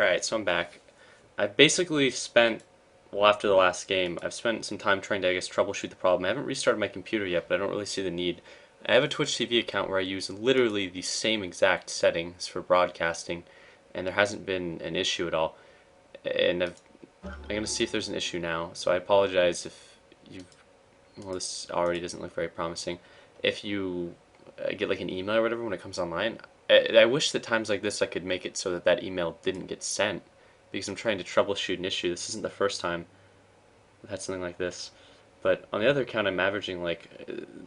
Alright, so I'm back. I've basically spent, well, after the last game, I've spent some time trying to, I guess, troubleshoot the problem. I haven't restarted my computer yet, but I don't really see the need. I have a Twitch TV account where I use literally the same exact settings for broadcasting, and there hasn't been an issue at all. And I'm going to see if there's an issue now, so I apologize if you, well, this already doesn't look very promising. If you get like an email or whatever when it comes online, I wish that times like this I could make it so that that email didn't get sent because I'm trying to troubleshoot an issue. This isn't the first time I've had something like this. But on the other account, I'm averaging like,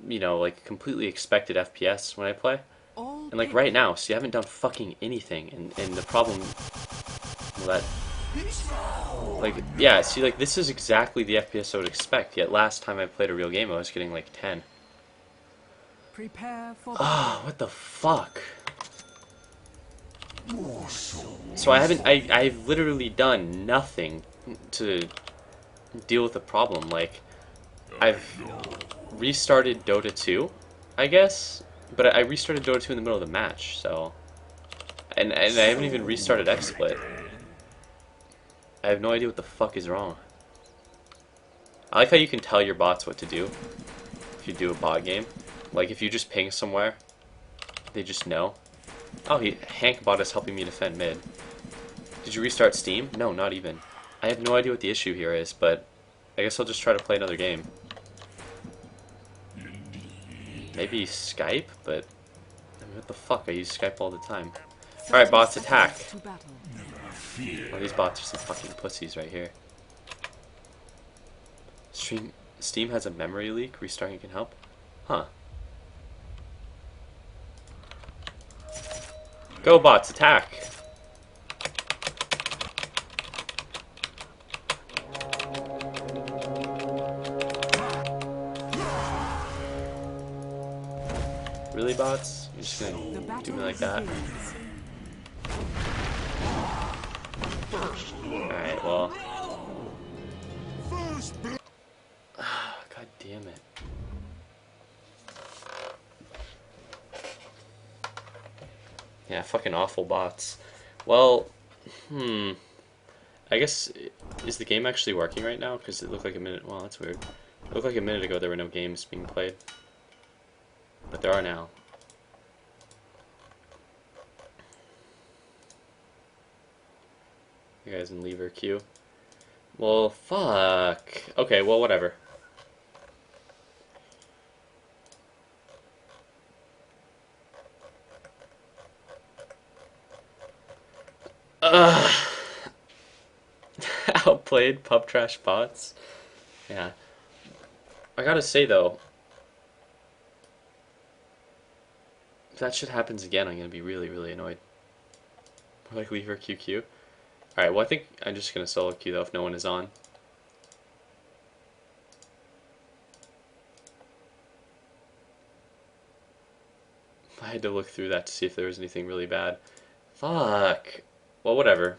like completely expected FPS when I play. And like right now, see, I haven't done fucking anything. And the problem, well, that, like, yeah, see, like this is exactly the FPS I would expect. Yet last time I played a real game, I was getting like 10. Prepare for Ah, what the fuck? So I've literally done nothing to deal with the problem. Like, I've restarted Dota 2, I guess, but I restarted Dota 2 in the middle of the match, so, and I haven't even restarted XSplit. I have no idea what the fuck is wrong. I like how you can tell your bots what to do if you do a bot game. Like, if you just ping somewhere, they just know. Oh, Hank bot is helping me defend mid. Did you restart Steam? No, not even. I have no idea what the issue here is, but I guess I'll just try to play another game. Maybe Skype, but I mean, what the fuck? I use Skype all the time. Alright, bots, attack. Well, these bots are some fucking pussies right here. Steam has a memory leak. Restarting can help. Huh. Go, bots, attack! Really, bots? You're just gonna do me like that? Alright, well. God damn it. Yeah, fucking awful bots. Well, I guess, is the game actually working right now? Because it looked like a minute, well, that's weird. It looked like a minute ago there were no games being played. But there are now. You guys in lever queue. Well, fuck. Okay, well, whatever. Outplayed pub trash bots. Yeah. I gotta say though, if that shit happens again, I'm gonna be really, really annoyed. Or like leave her QQ. Alright, well I think I'm just gonna solo queue though if no one is on. I had to look through that to see if there was anything really bad. Fuck. Well, whatever.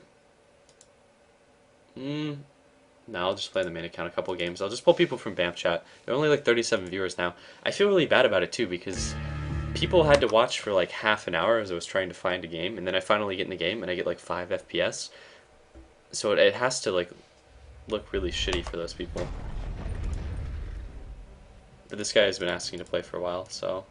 No, I'll just play the main account a couple games. I'll just pull people from BAMF chat. There are only like 37 viewers now. I feel really bad about it too because people had to watch for like half an hour as I was trying to find a game, and then I finally get in the game and I get like 5 FPS. So it has to like look really shitty for those people. But this guy has been asking to play for a while, so.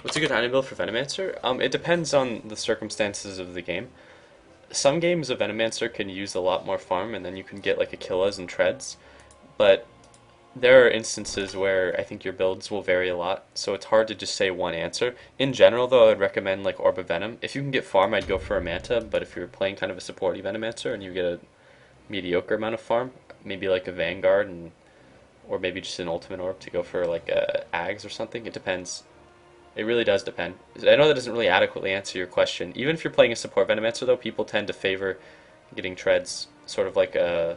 What's a good item build for Venomancer? It depends on the circumstances of the game. Some games of Venomancer can use a lot more farm, and then you can get like Achilles and treads. But there are instances where I think your builds will vary a lot, so it's hard to just say one answer. In general, though, I would recommend like Orb of Venom. If you can get farm, I'd go for a Manta, but if you're playing kind of a supporty Venomancer and you get a mediocre amount of farm, maybe like a Vanguard, or maybe just an Ultimate Orb to go for like a Ags or something. It depends. It really does depend. I know that doesn't really adequately answer your question. Even if you're playing a support Venomancer, though, people tend to favor getting treads, sort of like a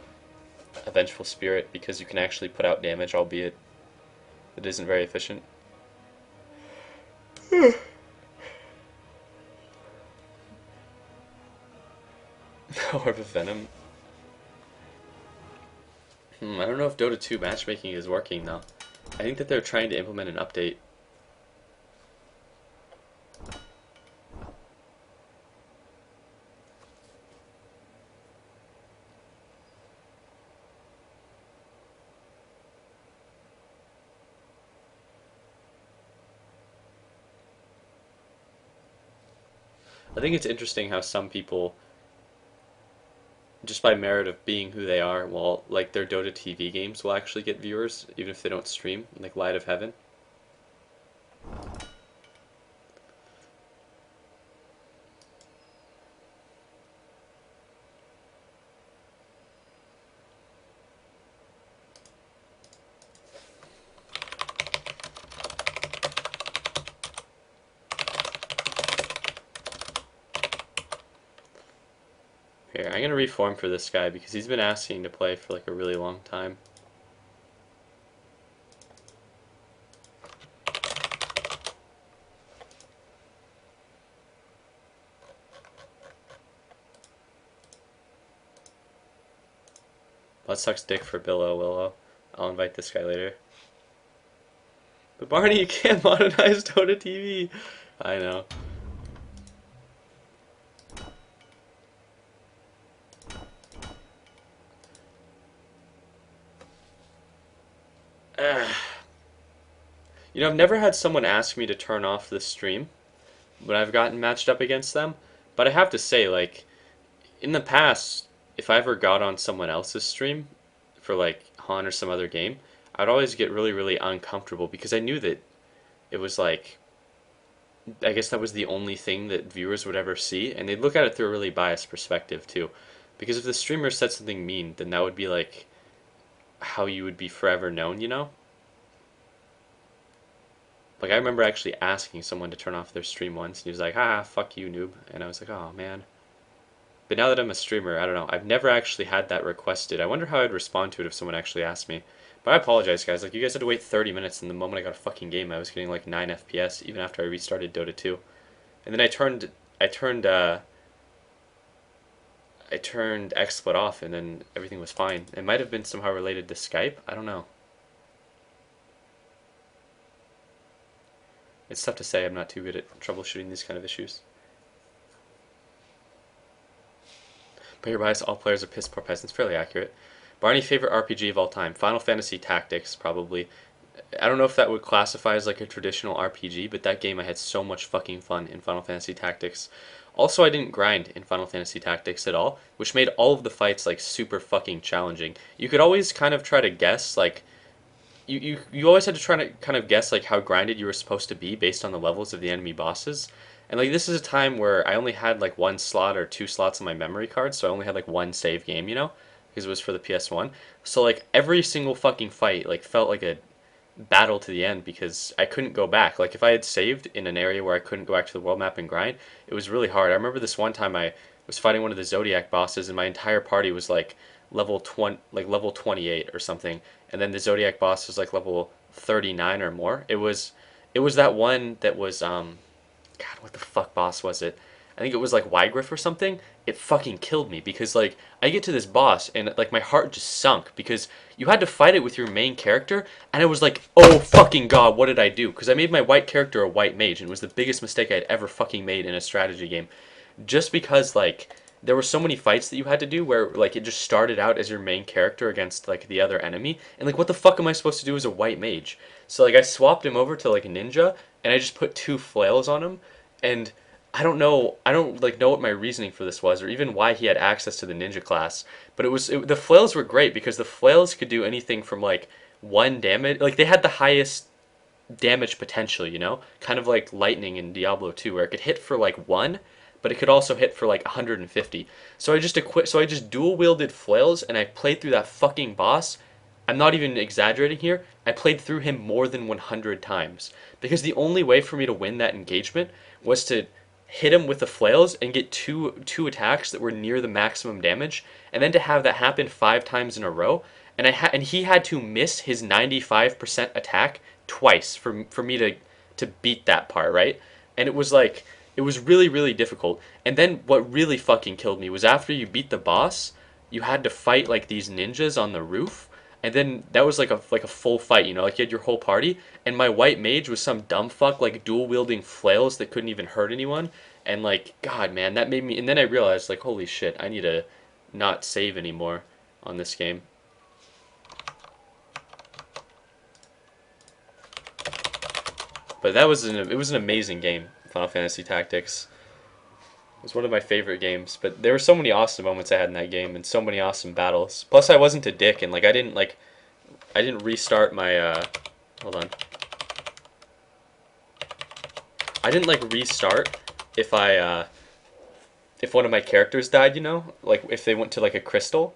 Vengeful Spirit, because you can actually put out damage, albeit it isn't very efficient. Orb of Venom. I don't know if Dota 2 matchmaking is working though. I think that they're trying to implement an update. I think it's interesting how some people, just by merit of being who they are, well, like their Dota TV games will actually get viewers, even if they don't stream, like Light of Heaven. Here, I'm gonna reform for this guy because he's been asking to play for like a really long time. That sucks dick for Billow Willow. I'll invite this guy later. But Barney, you can't monetize Dota TV. I know. You know, I've never had someone ask me to turn off the stream when I've gotten matched up against them. But I have to say, like, in the past, if I ever got on someone else's stream for like Han or some other game, I'd always get really, really uncomfortable because I knew that it was like, I guess that was the only thing that viewers would ever see, and they'd look at it through a really biased perspective too. Because if the streamer said something mean, then that would be like how you would be forever known, you know? Like I remember actually asking someone to turn off their stream once, and he was like, "Ah, fuck you, noob," and I was like, "Oh man." But now that I'm a streamer, I don't know. I've never actually had that requested. I wonder how I'd respond to it if someone actually asked me. But I apologize, guys. Like, you guys had to wait 30 minutes, and the moment I got a fucking game, I was getting like 9 FPS, even after I restarted Dota 2. And then I turned XSplit off, and then everything was fine. It might have been somehow related to Skype. I don't know. It's tough to say. I'm not too good at troubleshooting these kind of issues. Player bias, all players are piss poor peasants. Fairly accurate. Barney, favorite RPG of all time? Final Fantasy Tactics, probably. I don't know if that would classify as like a traditional RPG, but that game I had so much fucking fun in Final Fantasy Tactics. Also, I didn't grind in Final Fantasy Tactics at all, which made all of the fights like super fucking challenging. You could always kind of try to guess like you always had to try to kind of guess like how grinded you were supposed to be based on the levels of the enemy bosses. And like this is a time where I only had like one slot or two slots on my memory card, so I only had like one save game, you know, because it was for the PS1. So like every single fucking fight like felt like a battle to the end because I couldn't go back. Like if I had saved in an area where I couldn't go back to the world map and grind, it was really hard. I remember this one time I was fighting one of the Zodiac bosses and my entire party was like level 28 or something, and then the Zodiac boss was like level 39 or more. It was that one that was God, what the fuck boss was it? I think it was like Wygriff or something. It fucking killed me because like I get to this boss and like my heart just sunk because you had to fight it with your main character and I was like, oh fucking god, what did I do? Because I made my white character a white mage and it was the biggest mistake I'd ever fucking made in a strategy game. Just because like there were so many fights that you had to do where like it just started out as your main character against like the other enemy and like what the fuck am I supposed to do as a white mage? So like I swapped him over to like a ninja and I just put two flails on him and I don't like know what my reasoning for this was or even why he had access to the ninja class, but the flails were great because the flails could do anything from like one damage, like they had the highest damage potential, you know, kind of like lightning in Diablo 2 where it could hit for like 1, but it could also hit for like 150. So I just dual wielded flails and I played through that fucking boss. I'm not even exaggerating here. I played through him more than 100 times because the only way for me to win that engagement was to hit him with the flails and get two attacks that were near the maximum damage, and then to have that happen 5 times in a row. And he had to miss his 95% attack twice for me to beat that part, right? And it was like It was really, really difficult. And then what really fucking killed me was after you beat the boss, you had to fight like these ninjas on the roof. And then that was like a full fight, you know, like you had your whole party, and my white mage was some dumb fuck like dual wielding flails that couldn't even hurt anyone. And like, God, man, that made me. And then I realized, like, holy shit, I need to not save anymore on this game. But it was an amazing game, Final Fantasy Tactics. It was one of my favorite games, but there were so many awesome moments I had in that game and so many awesome battles. Plus, I wasn't a dick, and like I didn't restart my hold on. I didn't like restart if if one of my characters died, you know, like if they went to like a crystal.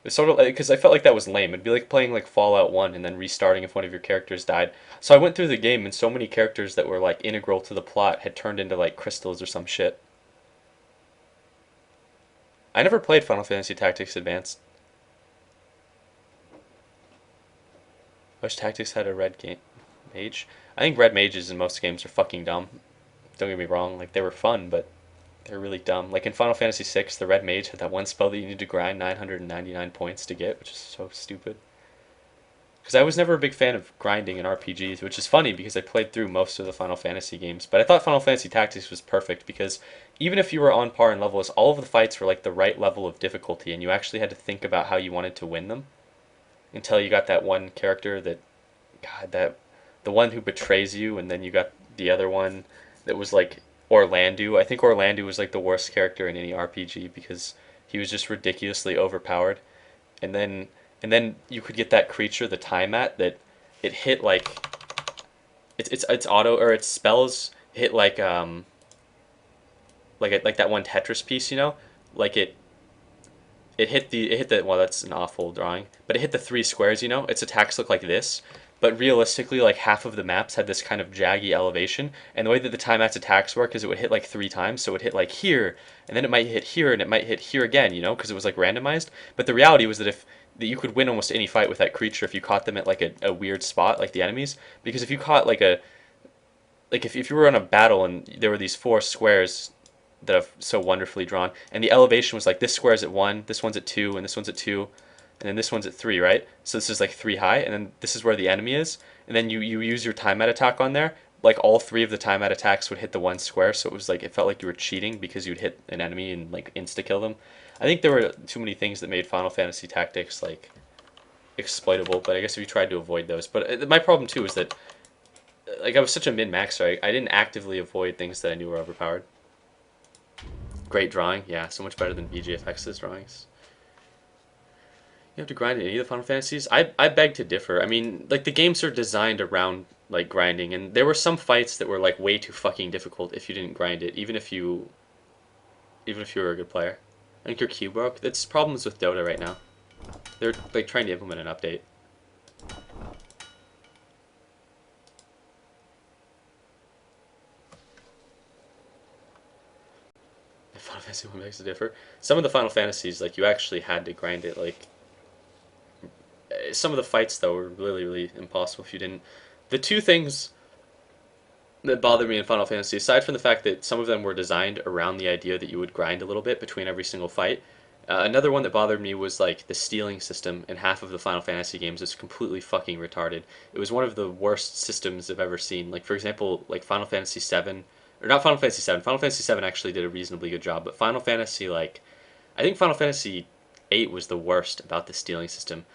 It's sort of like, because I felt like that was lame. It'd be like playing like Fallout 1 and then restarting if one of your characters died. So I went through the game and so many characters that were like integral to the plot had turned into like crystals or some shit. I never played Final Fantasy Tactics Advanced. I wish Tactics had a red game mage. I think red mages in most games are fucking dumb. Don't get me wrong, like they were fun, but they're really dumb. Like in Final Fantasy VI, the red mage had that one spell that you need to grind 999 points to get, which is so stupid. Because I was never a big fan of grinding in RPGs, which is funny because I played through most of the Final Fantasy games. But I thought Final Fantasy Tactics was perfect because even if you were on par in levels, all of the fights were like the right level of difficulty, and you actually had to think about how you wanted to win them until you got that one character that, God, that the one who betrays you, and then you got the other one that was like Orlando. I think Orlando was like the worst character in any RPG because he was just ridiculously overpowered. And then you could get that creature, the Time Mat, that it hit like it's auto or its spells hit like that one Tetris piece, you know, like it hit the well that's an awful drawing, but it hit the three squares, you know. Its attacks look like this, but realistically like half of the maps had this kind of jaggy elevation, and the way that the Time Mat's attacks work is it would hit like three times, so it would hit like here, and then it might hit here, and it might hit here again, you know, because it was like randomized. But the reality was that if that you could win almost any fight with that creature if you caught them at like a weird spot like the enemies, because if you caught like a like if you were on a battle and there were these four squares that I've so wonderfully drawn, and the elevation was like this square's at one, this one's at two, and this one's at two, and then this one's at three, right? So this is like three high, and then this is where the enemy is, and then you use your time at attack on there. Like all three of the time at attacks would hit the one square, so it was like it felt like you were cheating because you'd hit an enemy and like insta kill them. I think there were too many things that made Final Fantasy Tactics like exploitable, but I guess if you tried to avoid those. But my problem too is that like I was such a min maxer, I didn't actively avoid things that I knew were overpowered. Great drawing, yeah, so much better than BGFX's drawings. You have to grind in any of the Final Fantasies? I beg to differ. I mean, like the games are designed around like grinding, and there were some fights that were like way too fucking difficult if you didn't grind it, even if you were a good player. I think your queue broke. That's problems with Dota right now. They're like trying to implement an update. Final Fantasy 1 makes a differ. Some of the Final Fantasies, like you actually had to grind it. Like some of the fights though were really really impossible if you didn't. The two things that bothered me in Final Fantasy, aside from the fact that some of them were designed around the idea that you would grind a little bit between every single fight, another one that bothered me was like the stealing system in half of the Final Fantasy games is completely fucking retarded. It was one of the worst systems I've ever seen. Like for example, like Final Fantasy 7 or not Final Fantasy 7. Final Fantasy 7 actually did a reasonably good job, but Final Fantasy like I think Final Fantasy 8 was the worst about the stealing system.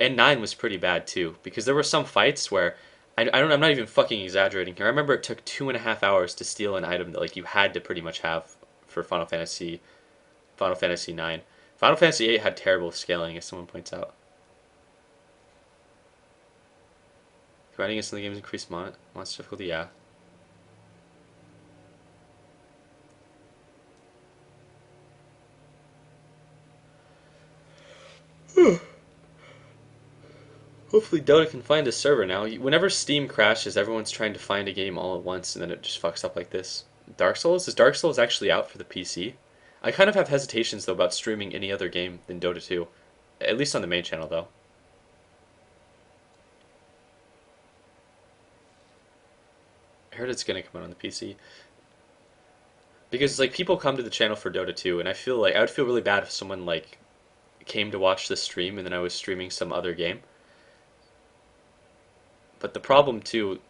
And 9 was pretty bad too because there were some fights where I don't I'm not even fucking exaggerating here. I remember it took 2.5 hours to steal an item that like you had to pretty much have for Final Fantasy 9. Final Fantasy 8 had terrible scaling, as someone points out. Grinding in some of the games increased monster difficulty, yeah. Hopefully Dota can find a server now. Whenever Steam crashes, everyone's trying to find a game all at once, and then it just fucks up like this. Dark Souls? Is Dark Souls actually out for the PC? I kind of have hesitations, though, about streaming any other game than Dota 2. At least on the main channel, though. I heard it's going to come out on the PC. Because like people come to the channel for Dota 2, and I feel like I would feel really bad if someone like came to watch the stream and then I was streaming some other game. But the problem too,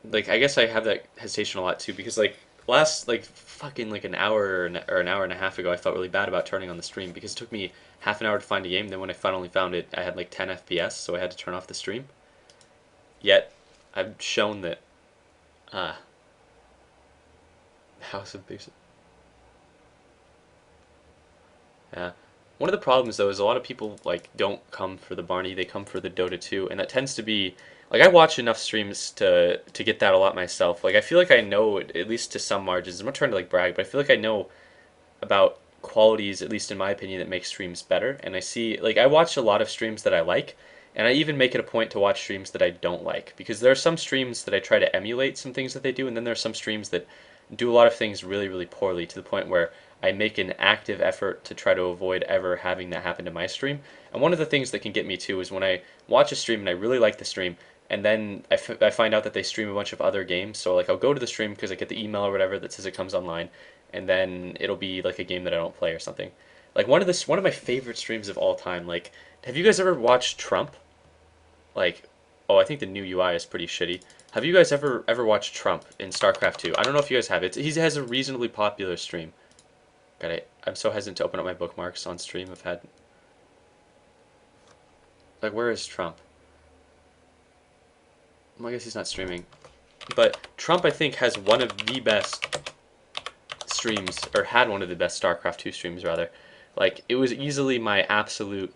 like I guess I have that hesitation a lot too because like last like fucking like an hour or an hour and a half ago I felt really bad about turning on the stream because it took me half an hour to find a game. Then when I finally found it, I had like 10 FPS, so I had to turn off the stream. Yet I've shown that uh House of Basic. Yeah. One of the problems though is a lot of people like don't come for the Barney, they come for the Dota 2, and that tends to be like I watch enough streams to get that a lot myself. Like I feel like I know at least to some margins. I'm not trying to like brag, but I feel like I know about qualities, at least in my opinion, that make streams better. And I see like I watch a lot of streams that I like, and I even make it a point to watch streams that I don't like because there are some streams that I try to emulate some things that they do, and then there are some streams that do a lot of things really, really poorly to the point where I make an active effort to try to avoid ever having that happen to my stream. And one of the things that can get me too is when I watch a stream and I really like the stream, and then I find out that they stream a bunch of other games. So like I'll go to the stream because I get the email or whatever that says it comes online, and then it'll be like a game that I don't play or something. Like one of my favorite streams of all time. Like, have you guys ever watched Trump? Like, oh, I think the new UI is pretty shitty. Have you guys ever watched Trump in StarCraft 2? I don't know if you guys have it. He has a reasonably popular stream. God, I'm so hesitant to open up my bookmarks on stream. I've had like, where is Trump? Well, I guess he's not streaming. But Trump, I think, has one of the best streams, or had one of the best StarCraft 2 streams, rather. Like, it was easily my absolute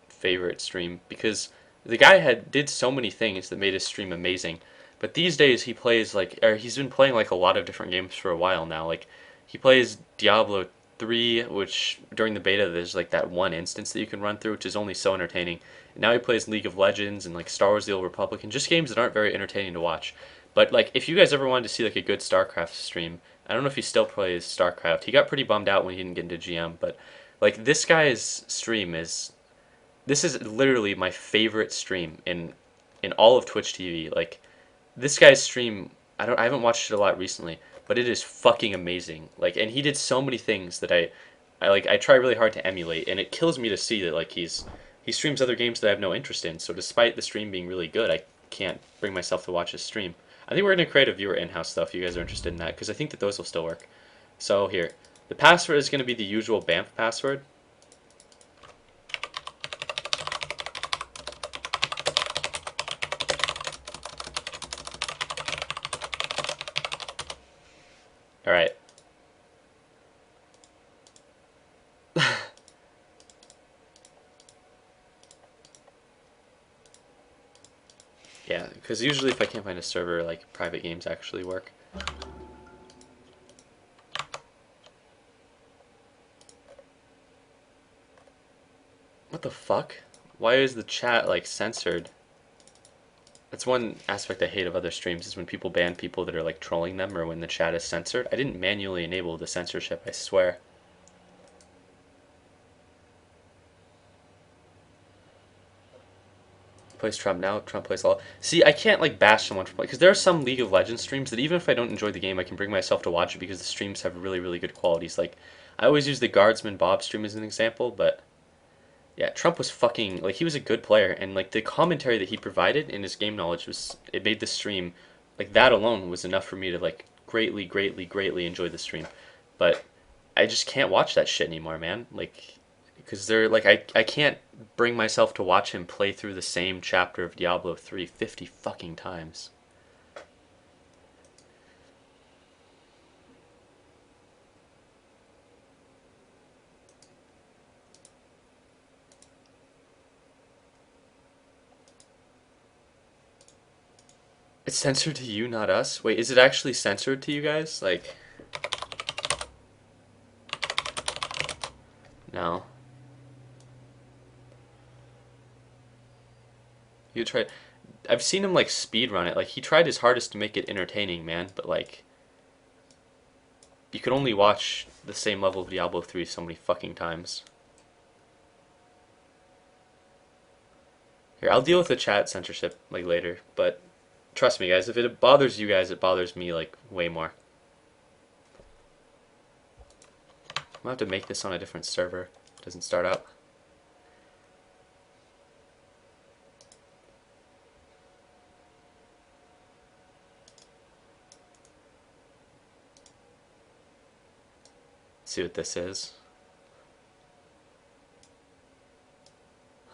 favorite stream because the guy did so many things that made his stream amazing. But these days he plays like, or he's been playing like a lot of different games for a while now. Like he plays Diablo 3, which during the beta there's like that one instance that you can run through, which is only so entertaining. And now he plays League of Legends and like Star Wars: The Old Republic, and just games that aren't very entertaining to watch. But like if you guys ever wanted to see like a good StarCraft stream, I don't know if he still plays StarCraft. He got pretty bummed out when he didn't get into GM, but like this guy's stream is this is literally my favorite stream in all of Twitch TV. Like this guy's stream, I haven't watched it a lot recently, but it is fucking amazing. Like, and he did so many things that I try really hard to emulate, and it kills me to see that like he streams other games that I have no interest in. So despite the stream being really good, I can't bring myself to watch his stream. I think we're gonna create a viewer in-house stuff if you guys are interested in that because I think that those will still work. So here, the password is gonna be the usual BAMF password. All right. Yeah, because usually if I can't find a server, like private games actually work. What the fuck? Why is the chat like censored? That's one aspect I hate of other streams is when people ban people that are like trolling them or when the chat is censored. I didn't manually enable the censorship, I swear. Plays Trump now, Trump plays all. See, I can't like bash someone for playing because there are some League of Legends streams that even if I don't enjoy the game, I can bring myself to watch it because the streams have really, really good qualities. Like, I always use the Guardsman Bob stream as an example, but yeah, Trump was fucking like he was a good player, and like the commentary that he provided in his game knowledge was it made the stream like that alone was enough for me to like greatly, greatly, greatly enjoy the stream. But I just can't watch that shit anymore, man. Like because they're like I can't bring myself to watch him play through the same chapter of Diablo 3 50 fucking times. It's censored to you, not us. Wait, is it actually censored to you guys? Like, no. You tried. I've seen him like speed run it. Like he tried his hardest to make it entertaining, man. But like, you could only watch the same level of Diablo 3 so many fucking times. Here, I'll deal with the chat censorship like later. But Trust me, guys. If it bothers you guys, it bothers me like way more. I'm gonna have to make this on a different server. It doesn't start up. See what this is.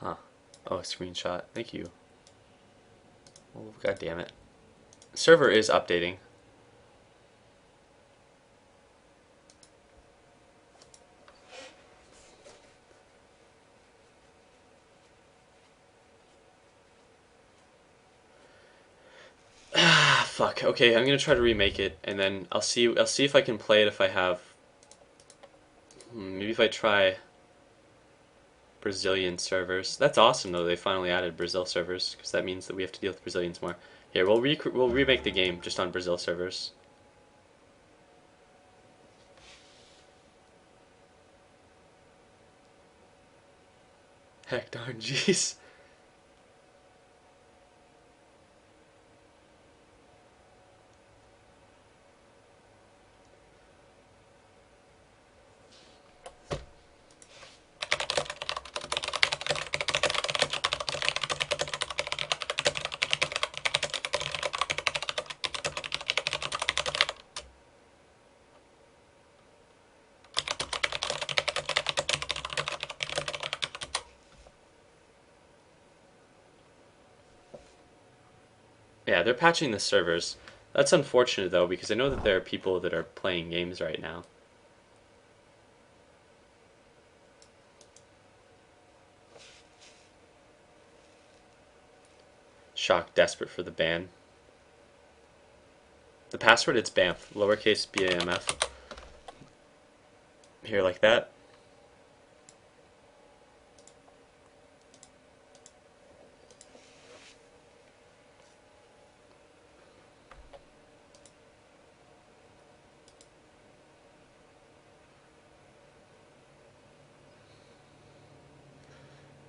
Huh. Oh, a screenshot. Thank you. Oh, god damn it. Server is updating. Ah, fuck. Okay, I'm gonna try to remake it, and then I'll see if I can play it if I have. Maybe if I try Brazilian servers. That's awesome though. They finally added Brazil servers because that means that we have to deal with Brazilians more. Here, we'll remake the game just on Brazil servers. Heck darn, jeez. Yeah, they're patching the servers. That's unfortunate though because I know that there are people that are playing games right now. Shock, desperate for the ban. The password, it's BAMF, lowercase BAMF. Here, like that.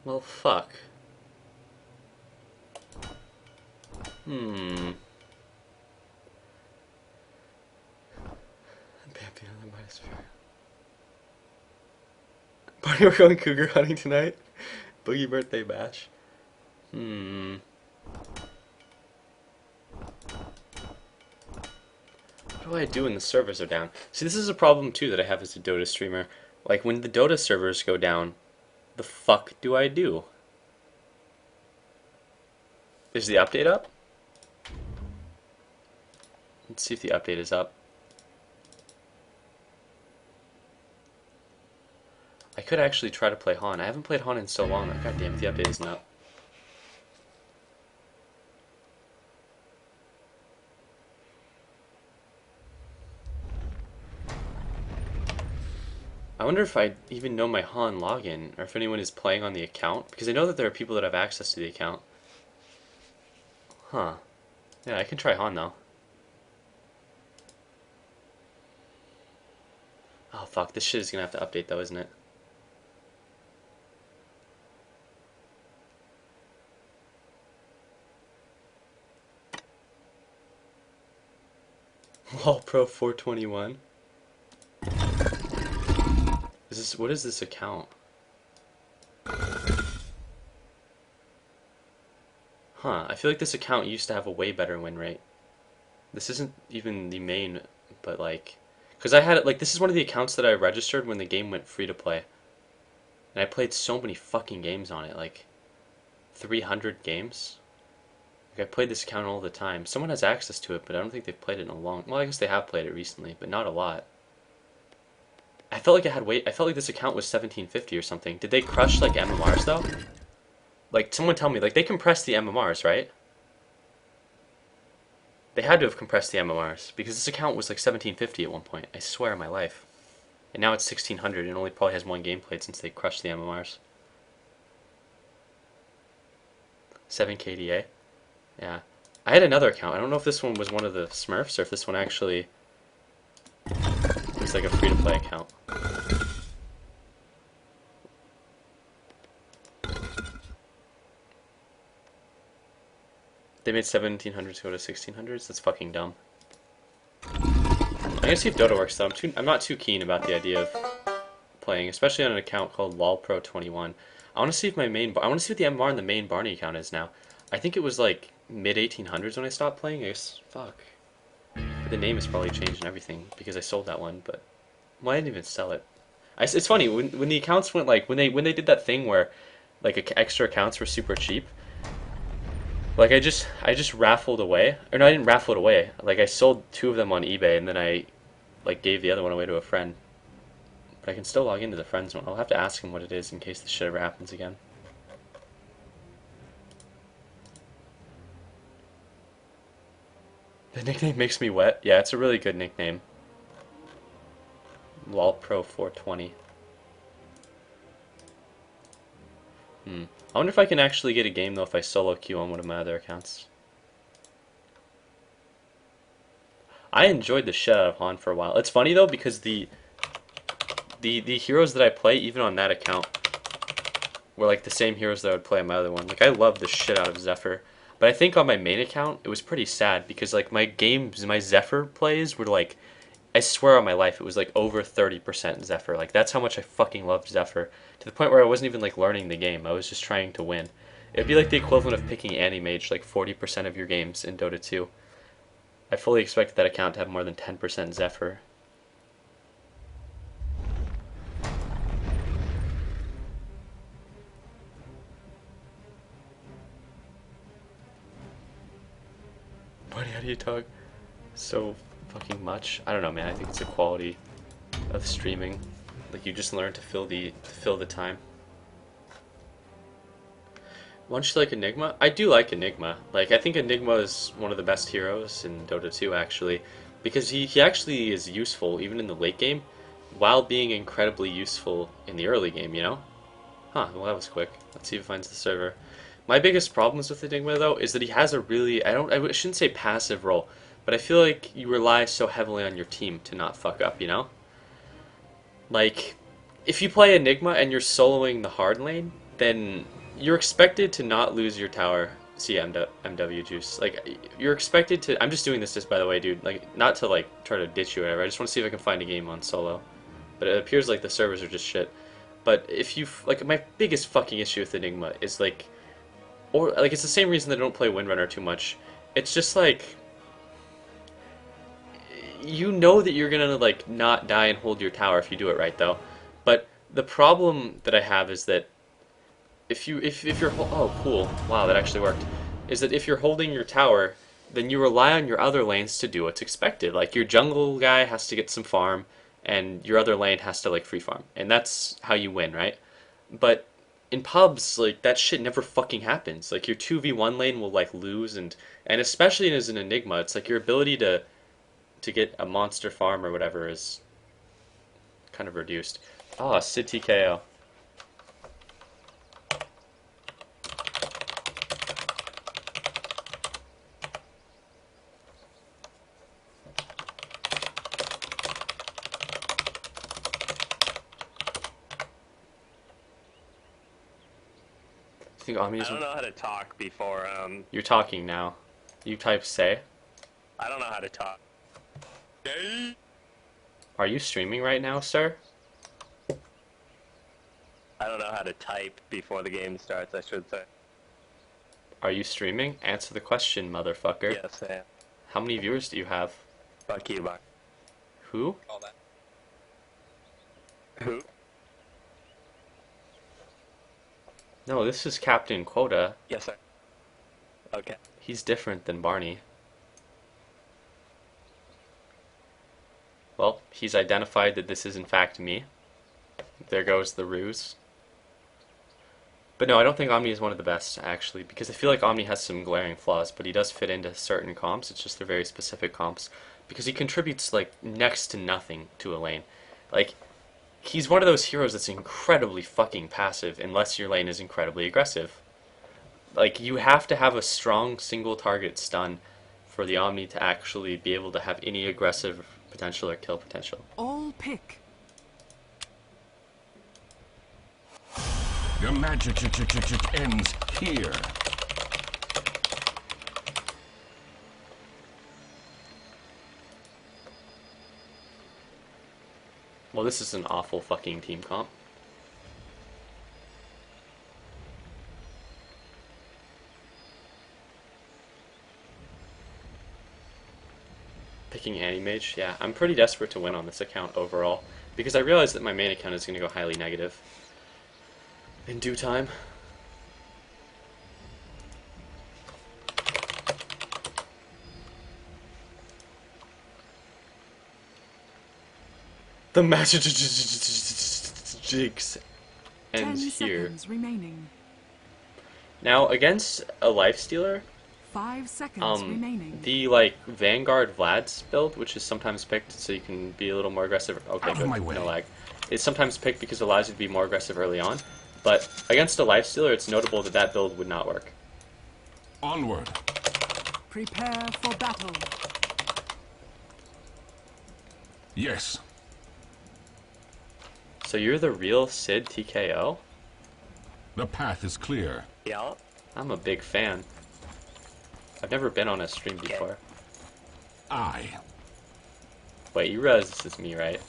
Well, fuck. Hmm. Buddy, we're going cougar hunting tonight. Boogie birthday bash. Hmm. What do I do when the servers are down? See, this is a problem too that I have as a Dota streamer. Like, when the Dota servers go down, the fuck do I do? Is the update up? Let's see if the update is up. I could actually try to play Han. I haven't played Han in so long. God damn it, the update isn't up. I wonder if I even know my Han login, or if anyone is playing on the account, because I know that there are people that have access to the account. Huh. Yeah, I can try Han though. Oh fuck, this shit is gonna have to update though, isn't it? Wall Pro 421. What is this account? Huh, I feel like this account used to have a way better win rate. This isn't even the main, but like, because I had it, like, this is one of the accounts that I registered when the game went free to play. And I played so many fucking games on it, like 300 games. Like, I played this account all the time. Someone has access to it, but I don't think they've played it in a long, well, I guess they have played it recently, but not a lot. I felt like I felt like this account was 1750 or something. Did they crush like MMRs though? Like, someone tell me, like, they compressed the MMRs, right? They had to have compressed the MMRs because this account was like 1750 at one point. I swear on my life. And now it's 1600 and only probably has one game played since they crushed the MMRs. 7 KDA. Yeah. I had another account. I don't know if this one was one of the Smurfs or if this one actually was like a free-to-play account. They made 1700s go to 1600s? That's fucking dumb. I'm gonna see if Dota works though. I'm not too keen about the idea of playing, especially on an account called LolPro21. I want to see if my main. I want to see what the MR on the main Barney account is now. I think it was like mid 1800s when I stopped playing. I guess fuck. The name has probably changed and everything because I sold that one, but well, I didn't even sell it. It's funny when the accounts went like when they did that thing where like extra accounts were super cheap. Like I just raffled away, or no, I didn't raffle it away. Like I sold 2 of them on eBay, and then I like gave the other one away to a friend. But I can still log into the friends one. I'll have to ask him what it is in case this shit ever happens again. The nickname makes me wet. Yeah, it's a really good nickname. LolPro420. I wonder if I can actually get a game though if I solo queue on one of my other accounts. I enjoyed the shit out of Han for a while. It's funny though because the heroes that I play even on that account were like the same heroes that I would play on my other one. Like I love the shit out of Zephyr. But I think on my main account it was pretty sad because like my Zephyr plays were like, I swear on my life it was like over 30% Zephyr. Like that's how much I fucking loved Zephyr. To the point where I wasn't even like learning the game. I was just trying to win. It'd be like the equivalent of picking Animage like 40% of your games in Dota 2. I fully expected that account to have more than 10% Zephyr. Buddy, how do you talk so fucking much? I don't know, man. I think it's a quality of streaming. Like you just learn to fill the time. Don't you like Enigma? I do like Enigma. Like I think Enigma is one of the best heroes in Dota 2 actually, because he actually is useful even in the late game, while being incredibly useful in the early game. You know? Huh? Well, that was quick. Let's see if it finds the server. My biggest problems with Enigma though is that he has a really I shouldn't say passive role, but I feel like you rely so heavily on your team to not fuck up. You know? Like, if you play Enigma and you're soloing the hard lane, then you're expected to not lose your tower. See MW Juice. Like, you're expected to. I'm just doing this by the way, dude. Like, not to like try to ditch you or whatever. I just want to see if I can find a game on solo. But it appears like the servers are just shit. But if you like, my biggest fucking issue with Enigma is like, or like it's the same reason that I don't play Windrunner too much. It's just like, you know that you're gonna like not die and hold your tower if you do it right though. But the problem that I have is that if you're oh cool, wow, that actually worked, is that if you're holding your tower, then you rely on your other lanes to do what's expected. Like your jungle guy has to get some farm and your other lane has to like free farm. And that's how you win, right? But in pubs, like that shit never fucking happens. Like your 2v1 lane will like lose, and especially as an Enigma, it's like your ability to get a monster farm or whatever is kind of reduced. Ah, Sid TKO. I I don't know how to talk before, You're talking now. You type say. I don't know how to talk. Are you streaming right now, sir? I don't know how to type before the game starts, I should say. Are you streaming? Answer the question, motherfucker. Yes, I am. How many viewers do you have? Fuck you, Mark. Who? All that. Who? No, this is Captain Quota. Yes, sir. Okay. He's different than Barney. Well, he's identified that this is in fact me. There goes the ruse. But no, I don't think Omni is one of the best, actually, because I feel like Omni has some glaring flaws, but he does fit into certain comps. It's just they're very specific comps. Because he contributes, like, next to nothing to a lane. Like, he's one of those heroes that's incredibly fucking passive unless your lane is incredibly aggressive. Like, you have to have a strong single target stun for the Omni to actually be able to have any aggressive potential or kill potential. All pick. Your magic ends here. Well, this is an awful fucking team comp. Picking Anti-Mage, yeah, I'm pretty desperate to win on this account overall, because I realize that my main account is going to go highly negative in due time. The match jigs ends here. Remaining. Now, against a Lifestealer, 5 seconds remaining. the like Vanguard Vlad's build, which is sometimes picked so you can be a little more aggressive. Okay, good, no lag. It's sometimes picked because it allows you to be more aggressive early on, but against a Lifestealer, it's notable that that build would not work. Onward. Prepare for battle. Yes. So you're the real Sid TKO? The path is clear. Yeah. I'm a big fan. I've never been on a stream before. I. Wait, you realize this is me, right?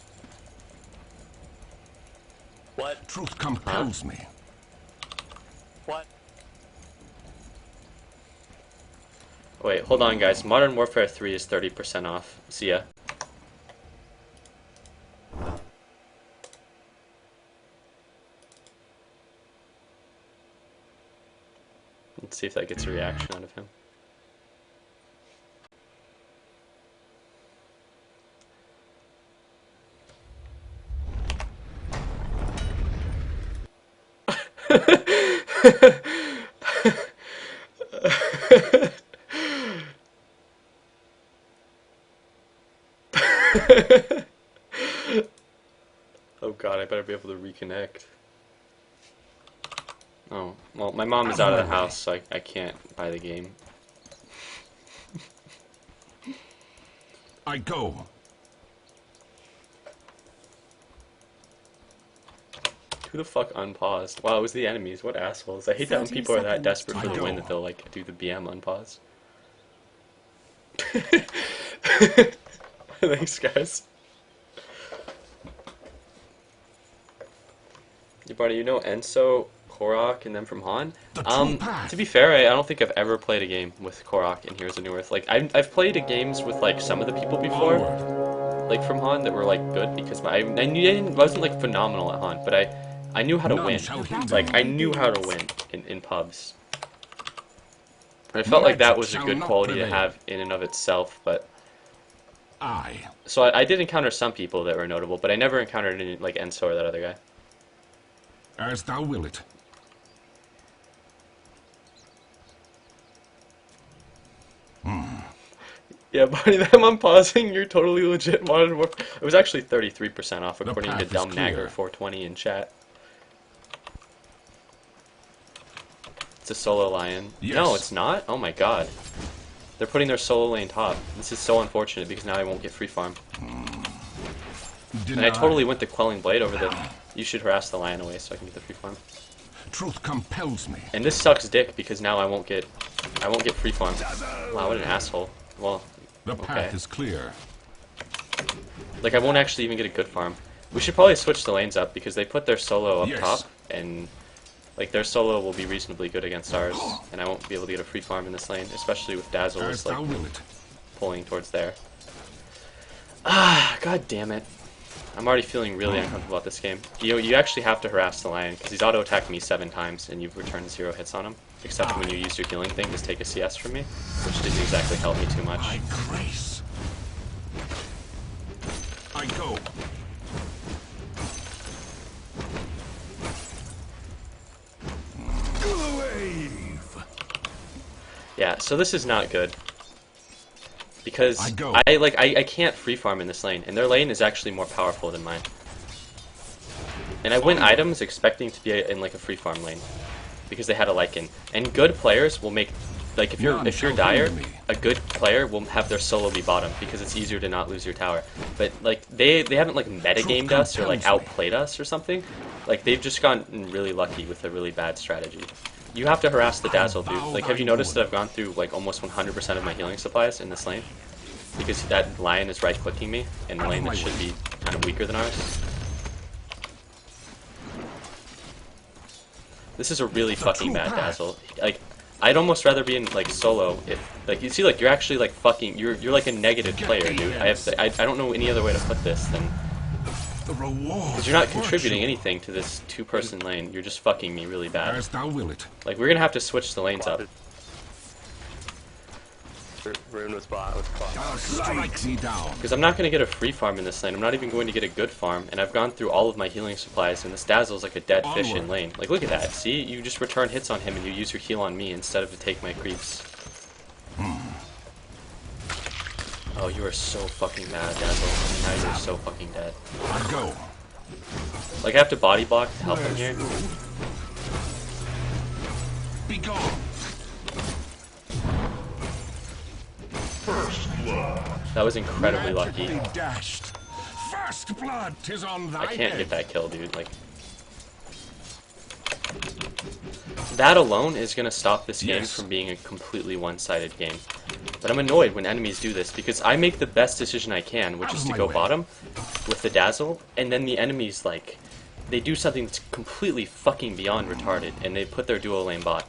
What? Truth compels me. What? Wait, hold on, guys. Modern Warfare 3 is 30% off. See ya. Let's see if that gets a reaction out of him. Oh god, I better be able to reconnect. Oh, well, my mom is out of the house, so I can't buy the game. I go. Who the fuck unpaused? Wow, it was the enemies. What assholes. I hate that when 30 people are that seconds. desperate for I the win go. that they'll, like, do the BM unpause. Thanks, guys. Yeah, buddy, you know Enso, Korok, and them from Han? The true path. To be fair, I don't think I've ever played a game with Korok and Heroes of New Earth. Like, I've played games with, like, some of the people before, Onward. like, from Han that were, like, good, because I wasn't, like, phenomenal at Han, but I knew how to None win. shall hinder Like, me. I knew how to win in pubs. And I felt like that was a Magic good shall not quality to prevail. have in and of itself, but... I. So I did encounter some people that were notable, but I never encountered any, like, Enso or that other guy. As thou will it. Yeah, buddy, them unpausing, you're totally legit Modern Warfare. It was actually 33% off, according to path is Dumb clear. Nagger 420 in chat. It's a solo lion. Yes. No, it's not? Oh my god. They're putting their solo lane top. This is so unfortunate because now I won't get free farm. And I totally went the Quelling Blade over the... You should harass the lion away so I can get the free farm. Truth compels me. And this sucks dick because now I won't get free farm. Wow, what an asshole. Well, The okay. path is clear. Like, I won't actually even get a good farm. We should probably switch the lanes up because they put their solo up Yes. top, and like their solo will be reasonably good against ours, and I won't be able to get a free farm in this lane, especially with Dazzle As is like thou will it. pulling towards there. Ah, god damn it. I'm already feeling really uncomfortable about this game. You actually have to harass the lion because he's auto attacked me 7 times and you've returned 0 hits on him. Except when you use your healing thing, just take a CS from me, which didn't exactly help me too much. I grace. I go. Glaive. Yeah, so this is not good. Because I go. I can't free farm in this lane, and their lane is actually more powerful than mine. And I win items expecting to be in like a free farm lane. Because they had a Lycan. And good players will make like if you're None shall dire, hinder me. a good player will have their solo be bottom because it's easier to not lose your tower. But like they haven't like metagamed us or like compels me. outplayed us or something. Like they've just gotten really lucky with a really bad strategy. You have to harass the Dazzle, dude. Like, have you noticed that I've gone through like almost 100% of my healing supplies in this lane? Because that lion is right-clicking me in a lane that should be kind of weaker than ours. This is a really fucking bad Dazzle. Like, I'd almost rather be in like solo if like you see like you're actually like fucking you're like a negative player, dude. I don't know any other way to put this than The reward. because you're not contributing anything to this two-person lane. You're just fucking me really bad. As thou will it. Like we're gonna have to switch the lanes up. Rune was bot with Quap. I'll strike thee down. Because I'm not going to get a free farm in this lane. I'm not even going to get a good farm. And I've gone through all of my healing supplies, and this Dazzle's like a dead fish in lane. Like, look at that. See? You just return hits on him, and you use your heal on me instead of to take my creeps. Oh, you are so fucking mad, Dazzle. Now you're so fucking dead. I go. Like, I have to body block to help him here. Be gone. That was incredibly lucky. Magically dashed. First blood, 'tis on thy I can't head. get that kill, dude. Like, that alone is going to stop this game Yes. from being a completely one-sided game. But I'm annoyed when enemies do this, because I make the best decision I can, which Out is of to my go way. bottom with the Dazzle, and then the enemies, like, they do something that's completely fucking beyond retarded, and they put their duo lane bot.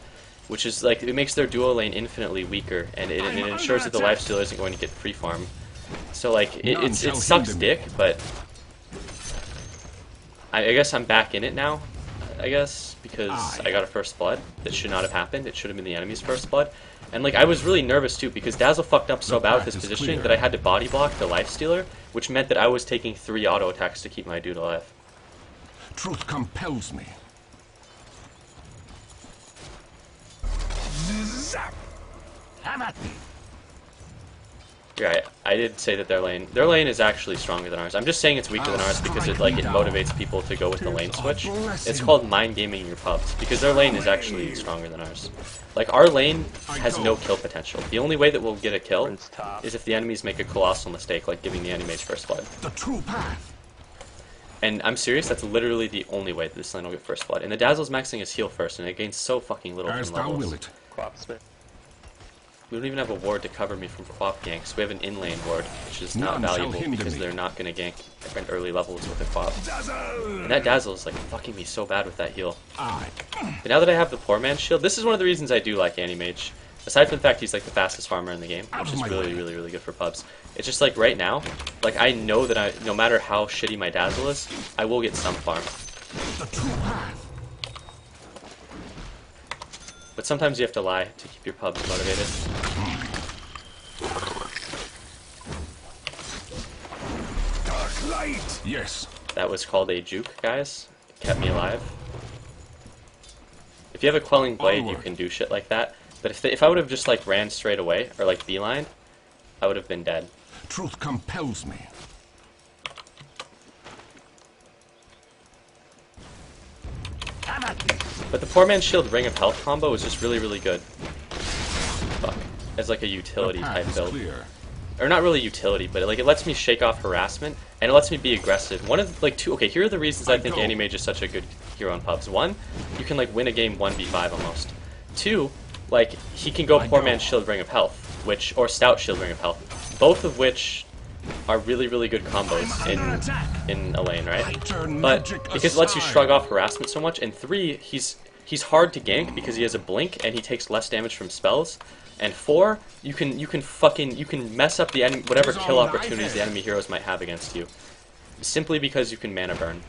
Which is, like, it makes their duo lane infinitely weaker, and it ensures that the lifestealer isn't going to get free farm. So, like, it sucks dick, but I guess I'm back in it now, I guess, because I got a first blood. That should not have happened. It should have been the enemy's first blood. And, like, I was really nervous, too, because Dazzle fucked up so bad with his positioning that I had to body block the lifestealer, which meant that I was taking 3 auto attacks to keep my dude alive. Truth compels me. Zap. Have at me. Yeah, I did say that their lane is actually stronger than ours. I'm just saying it's weaker than ours because it motivates people to go with the lane switch. It's called mind gaming your pubs because their lane is actually stronger than ours. Like our lane has no kill potential. The only way that we'll get a kill Rune's top. is if the enemies make a colossal mistake, like giving the enemy mage first blood. The true path. And I'm serious, that's literally the only way that this lane will get first blood. And the Dazzle's maxing his heal first, and it gains so fucking little As from thou will levels. it. Quap Smith. We don't even have a ward to cover me from Quap ganks. We have an in-lane ward, which is not None shall valuable hinder because me. they're not going to gank at early levels with a Quap. Dazzle. And that Dazzle is like fucking me so bad with that heal. Aye. But now that I have the poor man's shield, this is one of the reasons I do like Anti-Mage. Aside from the fact he's like the fastest farmer in the game, Out which of is my really, way. really, really good for pubs. It's just like right now, like I know that no matter how shitty my Dazzle is, I will get some farm. The true path. But sometimes you have to lie to keep your pubs motivated. Dark light. Yes. That was called a juke, guys. It kept me alive. If you have a quelling blade, you Onward. can do shit like that. But if I would have just like ran straight away or like beelined, I would have been dead. Truth compels me. Have at me. But the poor man's shield ring of health combo is just really, really good. Fuck. As like a utility The type path is build. clear. Or not really utility, but like it lets me shake off harassment and it lets me be aggressive. One of like two. Okay, here are the reasons I think go. Anti-Mage is such a good hero in pubs. One, you can like win a game 1v5 almost. Two, like he can go poor go. man's shield ring of health, which or stout shield ring of health, both of which are really, really good combos in a lane, right? Turn But magic because it lets you aside. shrug off harassment so much, and three, he's hard to gank because he has a blink and he takes less damage from spells. And four, you can mess up the enemy whatever It is kill on thy opportunities the head. enemy heroes might have against you, simply because you can mana burn.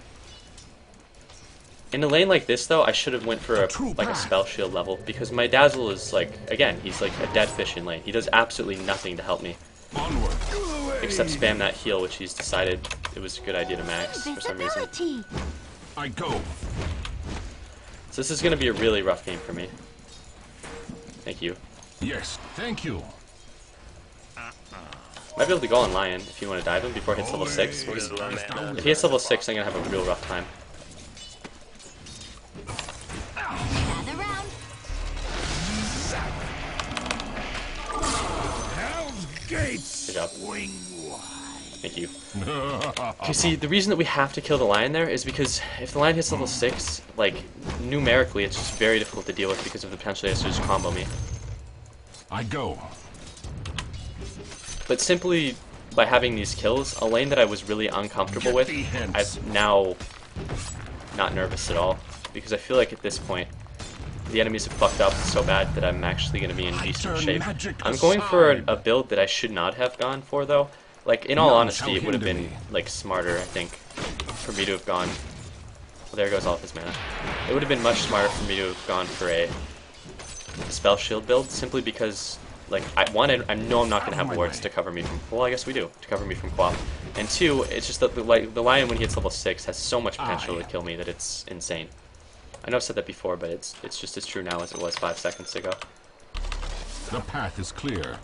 In a lane like this, though, I should have went for The true a path. spell shield level because my Dazzle is like again he's like a dead fish in lane. He does absolutely nothing to help me Onward. except spam that heal, which he's decided it was a good idea to max for some reason. Visibility. I go. So this is going to be a really rough game for me. Thank you. Yes. Thank you. Might be able to go on Lion if you want to dive him before he hits level 6. What is low mana? If he hits level 6, I'm going to have a real rough time. Gather round. Hell's gates. Good job. Swing Thank you. You see, the reason that we have to kill the Lion there is because if the Lion hits level 6, like, numerically, it's just very difficult to deal with because of the potential he has to just combo me. I go. But simply by having these kills, a lane that I was really uncomfortable Get with, thee hence. I'm now not nervous at all. Because I feel like at this point, the enemies have fucked up so bad that I'm actually going to be in decent turn shape. magic I'm going for aside. a build that I should not have gone for, though. Like, in all None honesty, shall it would have hinder been, me. like, smarter, I think, for me to have gone... Well, there goes all of his mana. It would have been much smarter for me to have gone for a spell shield build, simply because, like, I know I'm not going to have my wards way. to cover me from... Well, I guess we do, to cover me from Quap. And two, it's just that the Lion, when he hits level 6, has so much potential to kill me that it's insane. I know I've said that before, but it's just as true now as it was 5 seconds ago. The path is clear.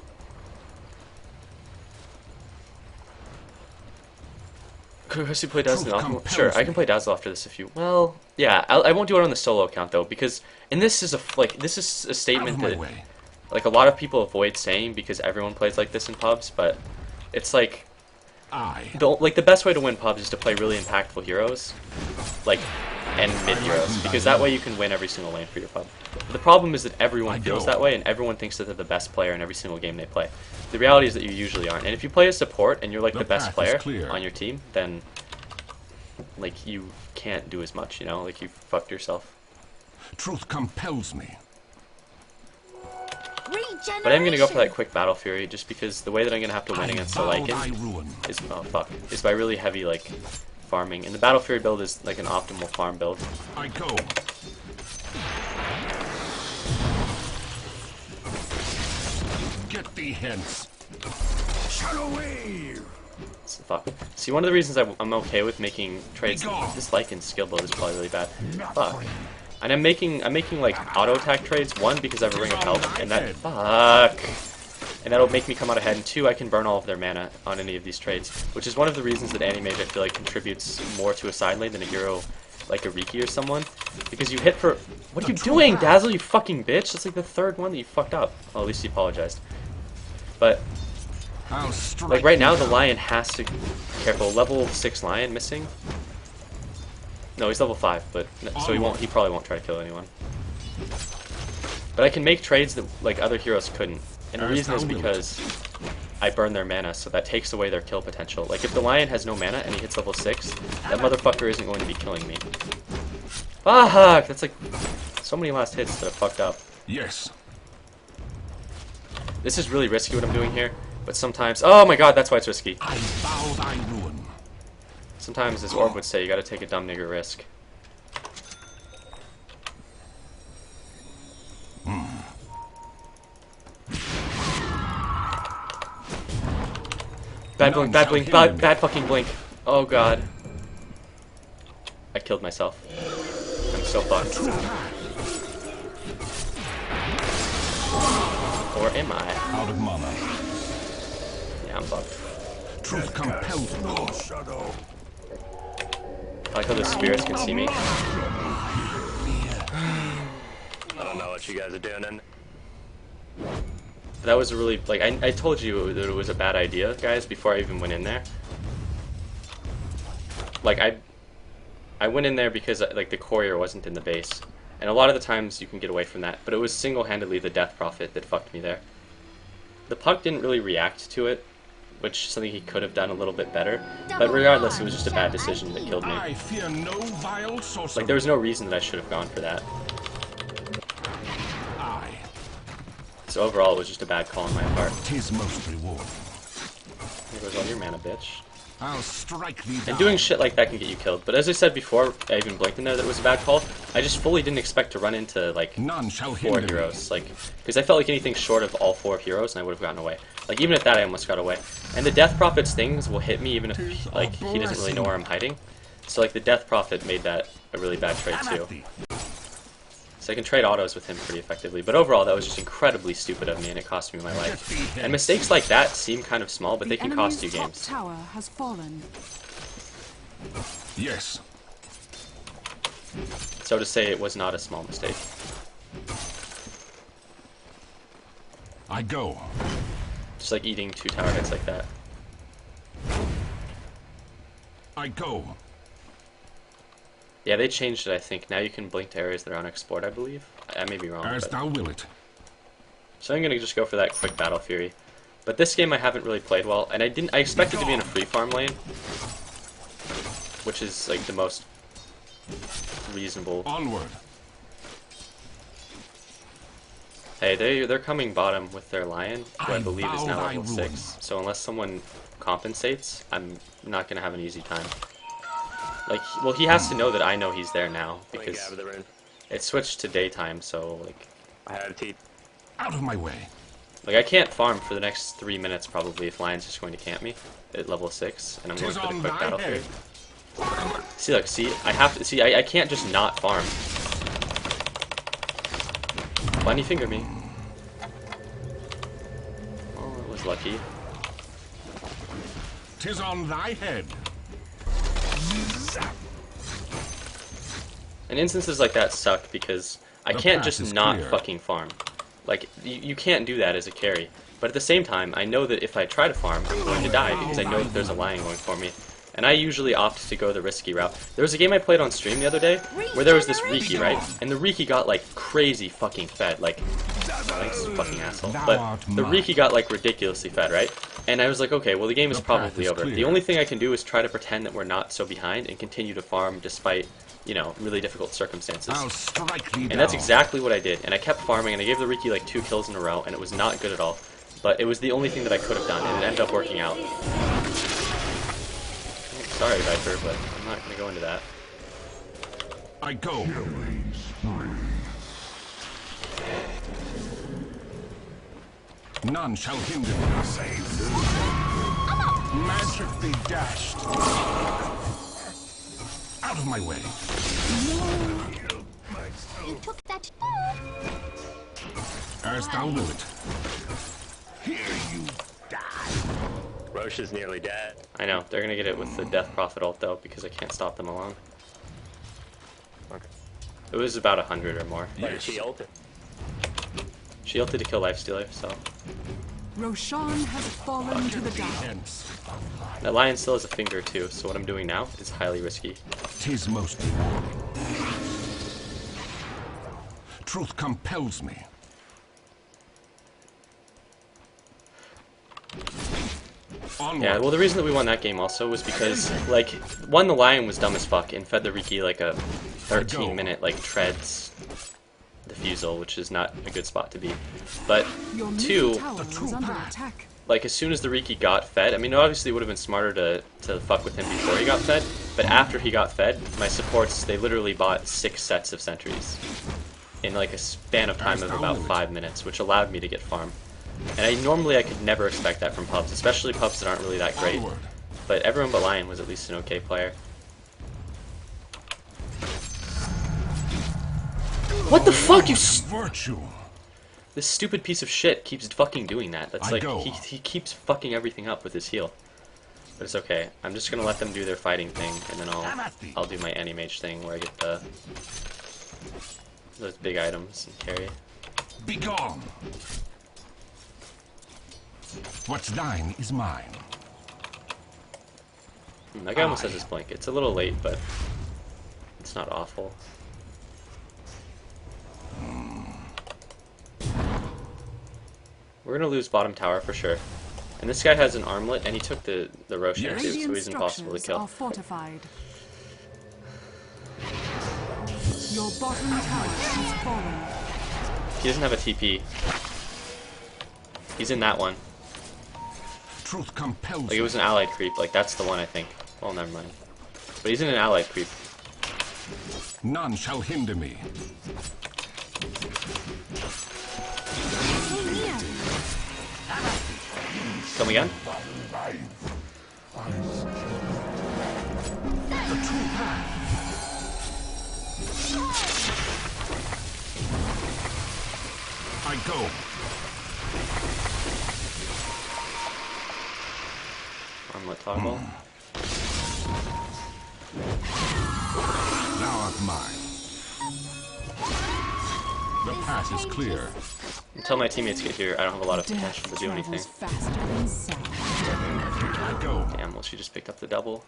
Could Chrissy play Dazzle? Truth Sure, compels I can me. play Dazzle after this if you... Well, yeah, I won't do it on the solo account, though, because... And this is this is a Out statement of my that, way. like, a lot of people avoid saying because everyone plays like this in pubs, but it's like... the best way to win pubs is to play really impactful heroes, like, and mid heroes, because that way you can win every single lane for your pub. The problem is that everyone feels that way, and everyone thinks that they're the best player in every single game they play. The reality is that you usually aren't. And if you play a support and you're like the best player on your team, then like you can't do as much, you know? Like you've fucked yourself. Truth compels me. Regeneration. But I'm gonna go for that quick Battle Fury just because the way that I'm gonna have to win I against the vow thy Lycan ruin. is by really heavy like farming. And the Battle Fury build is like an optimal farm build. I go. Get thee hence. Shadow wave. Fuck. See, one of the reasons I'm okay with making trades. This Lycan's skill build is probably really bad. Fuck. And I'm making like auto attack trades. One, because I have a Ring of Health, and that and that'll make me come out ahead. And two, I can burn all of their mana on any of these trades, which is one of the reasons that Anti-Mage I feel like contributes more to a side lane than a hero like a Riki or someone, because you hit for. What are you doing, Dazzle? You fucking bitch! That's like the third one that you fucked up. Well, at least he apologized. But like right now, the Lion has to careful. Level 6 Lion missing. No, he's level 5, but so he won't. He probably won't try to kill anyone. But I can make trades that like other heroes couldn't, and the reason is because I burn their mana, so that takes away their kill potential. Like if the Lion has no mana and he hits level 6, that motherfucker isn't going to be killing me. Fuck! That's like so many last hits that have fucked up. Yes. This is really risky what I'm doing here, but sometimes... Oh my god, that's why it's risky. I vow thy ruin. Sometimes, as Orb would say, you gotta take a dumb nigger risk. Bad blink, bad blink, bad fucking blink. Oh god. I killed myself. I'm so fucked. Or am I? Out of mana. Yeah, I'm fucked. Truth compels me. Shadow. I like how the spirits can see me. I don't know what you guys are doing in. That was a really, like, I told you that it was a bad idea, guys, before I even went in there. Like, I went in there because, like, the courier wasn't in the base. And a lot of the times you can get away from that, but it was single-handedly the Death Prophet that fucked me there. The puck didn't really react to it, which is something he could have done a little bit better. But regardless, it was just a bad decision that killed me. I fear no vile sorcery. Like, there was no reason that I should have gone for that. So overall, it was just a bad call on my part. 'Tis most rewarding. Here goes all your mana, bitch. I'll strike thee down. And doing shit like that can get you killed. But as I said before, I even blinked in there that it was a bad call. I just fully didn't expect to run into, like, None shall 4 hinder me. heroes. Like, because I felt like anything short of all 4 heroes and I would have gotten away. Like, even at that, I almost got away. And the Death Prophet's things will hit me even if, like, he doesn't really know where I'm hiding. So, like, the Death Prophet made that a really bad trade, too. So I can trade autos with him pretty effectively. But overall, that was just incredibly stupid of me, and it cost me my life. And mistakes like that seem kind of small, but they can cost you games. The tower has fallen. Yes. So to say, it was not a small mistake. I go. Just like eating 2 tower hits like that. I go. Yeah, they changed it, I think. Now you can blink to areas that are unexplored, I believe. I may be wrong. As But... thou will it. So I'm gonna just go for that quick Battle Fury. But this game I haven't really played well, and I expected to be in a free farm lane, which is like the most reasonable. Onward. Hey, they're coming bottom with their lion, who I I believe is vow now thy level ruin. 6. So unless someone compensates, I'm not gonna have an easy time. Like, well, he has to know that I know he's there now Link because out of the rune. it switched to daytime. So I had a T. Out of my way. like I can't farm for the next 3 minutes probably if lion's just going to camp me at level 6, and I'm going Tis for the on quick thy battle head. period. See, look, see, I have to see. I can't just not farm. Bunny finger me. Oh, it was lucky. Tis on thy head. And instances like that suck because I The can't path just is not clear. fucking farm. Like, you can't do that as a carry. But at the same time, I know that if I try to farm, I'm going to die because I know that there's a lion going for me. And I usually opt to go the risky route. There was a game I played on stream the other day where there was this Riki, right? And the Riki got like crazy fucking fed. Like, thanks, fucking asshole. Thou But art the mine. Riki got like ridiculously fed, right? And I was like, okay, well the game is The path probably is over. The clear. only thing I can do is try to pretend that we're not so behind and continue to farm despite, you know, really difficult circumstances. I'll strike thee down. And that's exactly what I did. And I kept farming, and I gave the Riki like 2 kills in a row, and it was not good at all. But it was the only thing that I could have done, and it ended up working out. Sorry, Viper, but I'm not going to go into that. I go. None shall hinder me. Magic be dashed. Out of my way. You took that. As thou wilt. Roche is nearly dead. I know, they're going to get it with the Death Prophet ult, though, because I can't stop them alone. Okay. It was about 100 or more. Why did she ult it? She ulted to kill Lifestealer, so... Roshan has fallen to the dark. Hence, That lion still has a finger, too, so what I'm doing now is highly risky. 'tis most rewarding. Truth compels me. Onward. Yeah, well, the reason that we won that game also was because, like, one, the lion was dumb as fuck and fed the Riki like a 13-minute, like, treads defusal, which is not a good spot to be. But, Your two, middle tower is under attack. like, as soon as the Riki got fed, I mean, obviously it would have been smarter to fuck with him before he got fed, but after he got fed, my supports, they literally bought 6 sets of sentries in, like, a span of time of about 5 minutes, which allowed me to get farm. And normally I could never expect that from pubs, especially pubs that aren't really that great. Onward. But everyone but Lion was at least an okay player. What the fuck, you Virtue. This stupid piece of shit keeps fucking doing that. That's I like, go. he keeps fucking everything up with his heal. But it's okay. I'm just gonna let them do their fighting thing, and then I'll do my anti-mage thing where I get those big items and carry. Begone. What's thine is mine. That guy almost has his blink. It's a little late, but it's not awful. We're gonna lose bottom tower for sure. And this guy has an armlet, and he took the Roshan Yes. too, so Radiant he's impossible to structures kill. are fortified. Your bottom tower has fallen. He doesn't have a TP. He's in that one. Truth compels Like, it was an allied creep. Like, that's the one, I think. Well, never mind. But he's in an allied creep. me. None shall hinder me. Stay near. Come again? The true path. I go. Armlet toggle. Thou art mine. The path is clear. Until my teammates get here, I don't have a lot of Death potential to do anything. travels faster than sound. I go. Damn, well, she just picked up the double.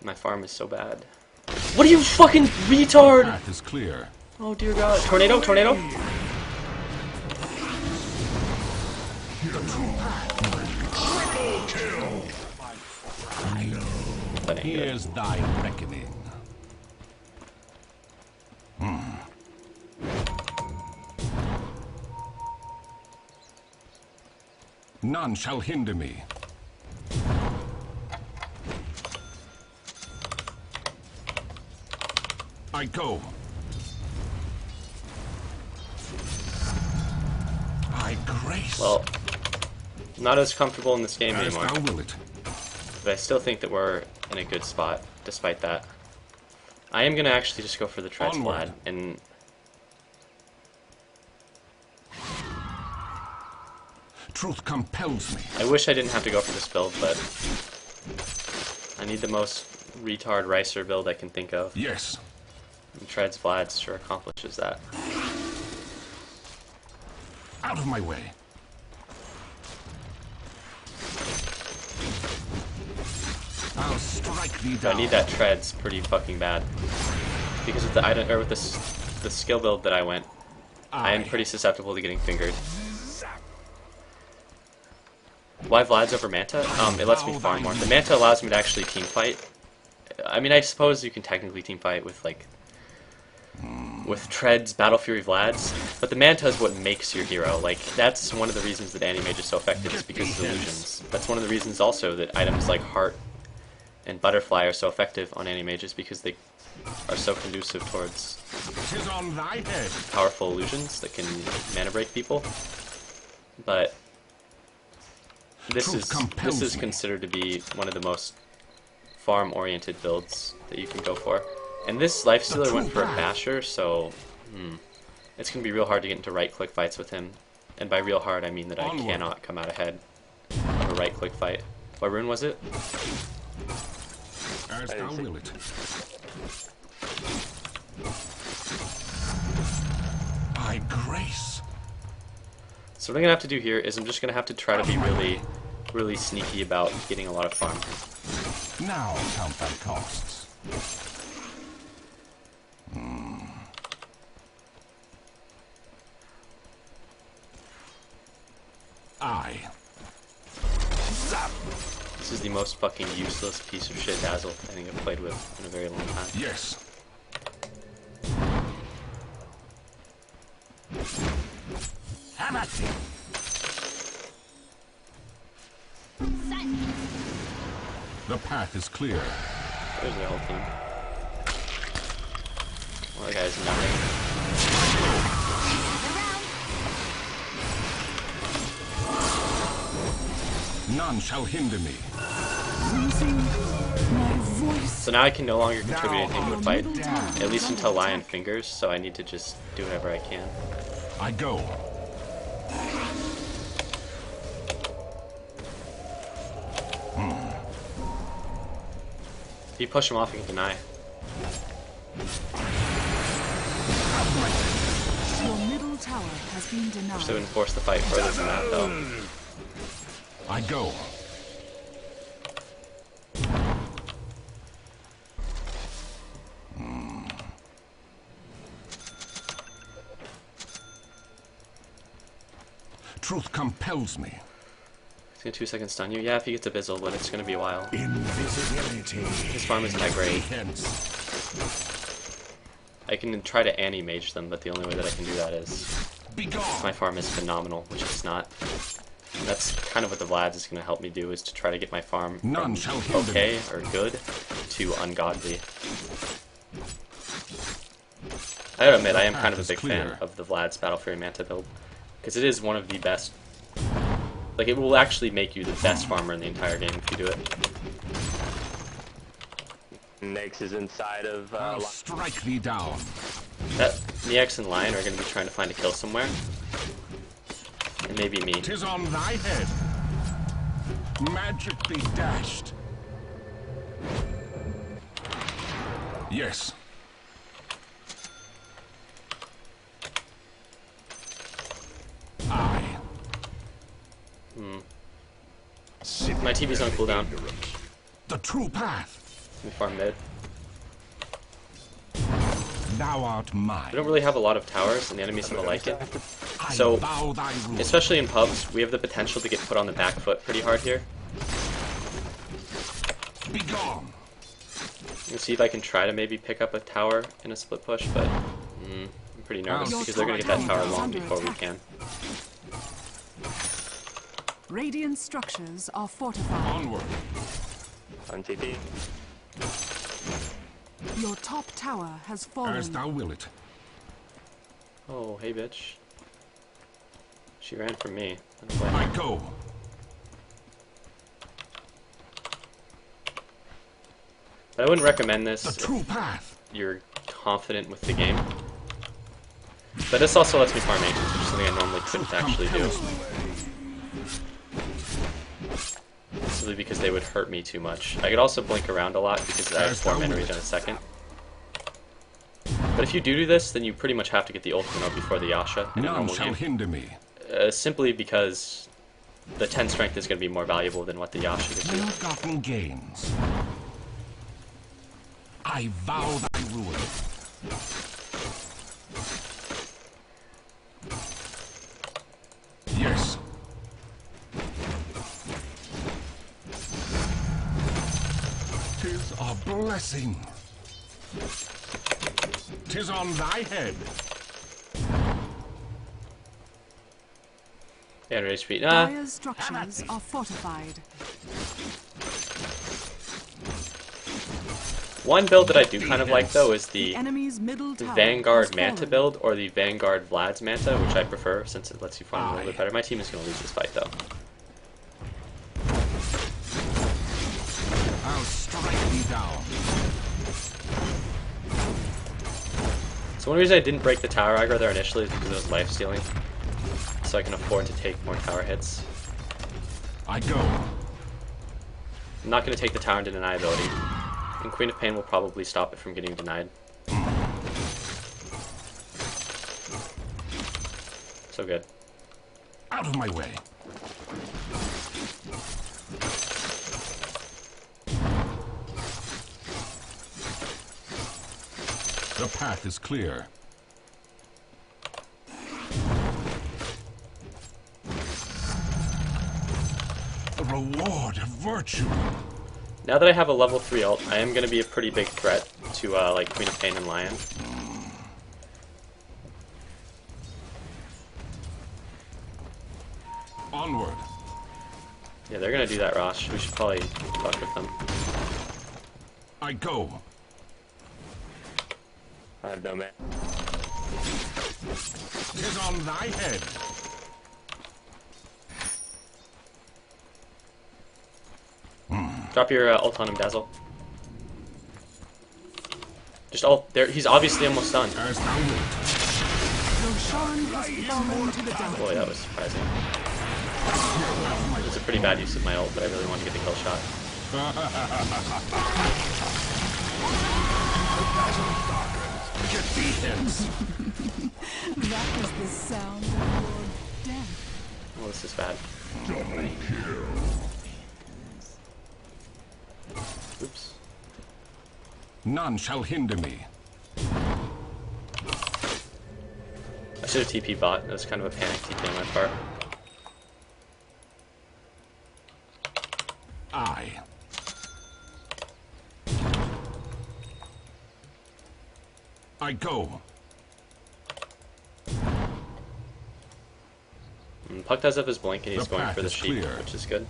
My farm is so bad. What are you fucking retard? Path is clear. Oh dear god. Tornado, tornado. That ain't good. Here's thy reckoning. None shall hinder me. I go. I grace. Well, I'm not as comfortable in this game As anymore, thou will it. but I still think that we're in a good spot, despite that. I am going to actually just go for the Treads Onward. Vlad, and Truth compels me. I wish I didn't have to go for this build, but I need the most retard Ricer build I can think of. Yes. And Treads Vlad sure accomplishes that. Out of my way. I'll strike thee But down. I need that Treads pretty fucking bad. Because with the item, or with the skill build that I went, I am pretty susceptible to getting fingered. Why Vlad's over Manta? It lets me farm more. The Manta allows me to actually team fight. I mean, I suppose you can technically team fight with, like, with Treads, Battle Fury Vlads, but the Manta is what makes your hero. Like, that's one of the reasons that Anti-Mage is so effective, is because of illusions. That's one of the reasons also that items like Heart and Butterfly are so effective on Anti-Mages, because they are so conducive towards 'Tis on thy head. powerful illusions that can mana break people. But this is considered to be one of the most farm-oriented builds that you can go for. And this Lifestealer went for a basher, so it's going to be real hard to get into right-click fights with him. And by real hard, I mean that I cannot come out ahead of a right-click fight. What rune was it? As thou will it. I grace. So what I'm going to have to do here is I'm just going to have to try to be really, really sneaky about getting a lot of farm. Now count thy costs. I. This is the most fucking useless piece of shit Dazzle I think I've played with in a very long time. Yes. Sun. The path is clear. There's the whole team. Well, that guy's nothing. None shall hinder me. Losing my voice. So now I can no longer contribute anything to the fight, Middle tower at least under until Lion attack. fingers, so I need to just do whatever I can. I go. If you push him off, you can deny. Your middle tower has been denied. Wish they wouldn't force the fight further than that, though. I go. Truth compels me. It's gonna 2-second stun you. Yeah, if he gets a Bizzle, but it's gonna be a while. Invisibility. His farm isn't that great. Hence. I can try to anti-mage them, but the only way that I can do that is Begone. my farm is phenomenal, which it's not. And that's kind of what the Vlads is going to help me do, is to try to get my farm None from shall hinder okay or good to ungodly. I gotta admit, I am kind of a Path is big fan clear. of the Vlad's Battle Fury Manta build, because it is one of the best. Like, it will actually make you the best farmer in the entire game if you do it. Nyx is inside of I'll strike thee down. That Nyx and Lion are going to be trying to find a kill somewhere. And maybe me. 'Tis on thy head. Magic be dashed. Yes. I. My TV's on cooldown. The true path. Let me farm mid. Thou art mine. We don't really have a lot of towers, and the enemies seem to like it. I So, bow thy rule. especially in pubs, we have the potential to get put on the back foot pretty hard here. Begone. Let's see if I can try to maybe pick up a tower in a split push, but I'm pretty nervous Your because they're going to get that tower tower is long under before we attack. can. Radiant structures are fortified. Onward. On TP. Your top tower has As fallen. thou will it. Oh, hey, bitch. She ran from me. I don't blame I her. go. But I wouldn't recommend The this true path. if you're confident with the game. But this also lets me farm ancients, which is something I normally couldn't actually do. Compels me. Simply because they would hurt me too much. I could also blink around a lot because I have 4 mana regen in a second. But if you do this, then you pretty much have to get the ultimate out before the Yasha in a None normal shall game. hinder me. Simply because the 10 strength is going to be more valuable than what the Yasha gives you. Well-gotten gains. I vow thy ruin. Yes. Tis a blessing. Tis on thy head. 800 HP. Nah, Dire's structures are fortified. one build that I do kind of like though is The the enemy's middle tower Vanguard has Manta fallen. build or the Vanguard Vlad's Manta, which I prefer since it lets you farm a little bit better. My team is going to lose this fight though. I'll strike thee down. So one reason I didn't break the tower aggro there initially is because it was life stealing. So I can afford to take more tower hits. I go. I'm not going to take the tower into deniability. And Queen of Pain will probably stop it from getting denied. So good. Out of my way. The path is clear. The reward of virtue. Now that I have a level 3 ult, I am going to be a pretty big threat to like Queen of Pain and Lion. Onward. Yeah, they're going to do that, Rosh. We should probably fuck with them. I go. I have no man. Tis on thy head. Drop your ult on him, Dazzle. Just ult. There, he's obviously almost done. As thou wilt. Roshan has fallen to the dark. Boy, that was surprising. It was a pretty bad use of my ult, but I really wanted to get the kill shot. Defense. That is the sound of your death. Oh, this is bad. Oops. None shall hinder me. I should have TP bot. That was kind of a panic TP on my part. I go. Puck does have his blink and he's The going path for the is sheep, clear. which is good.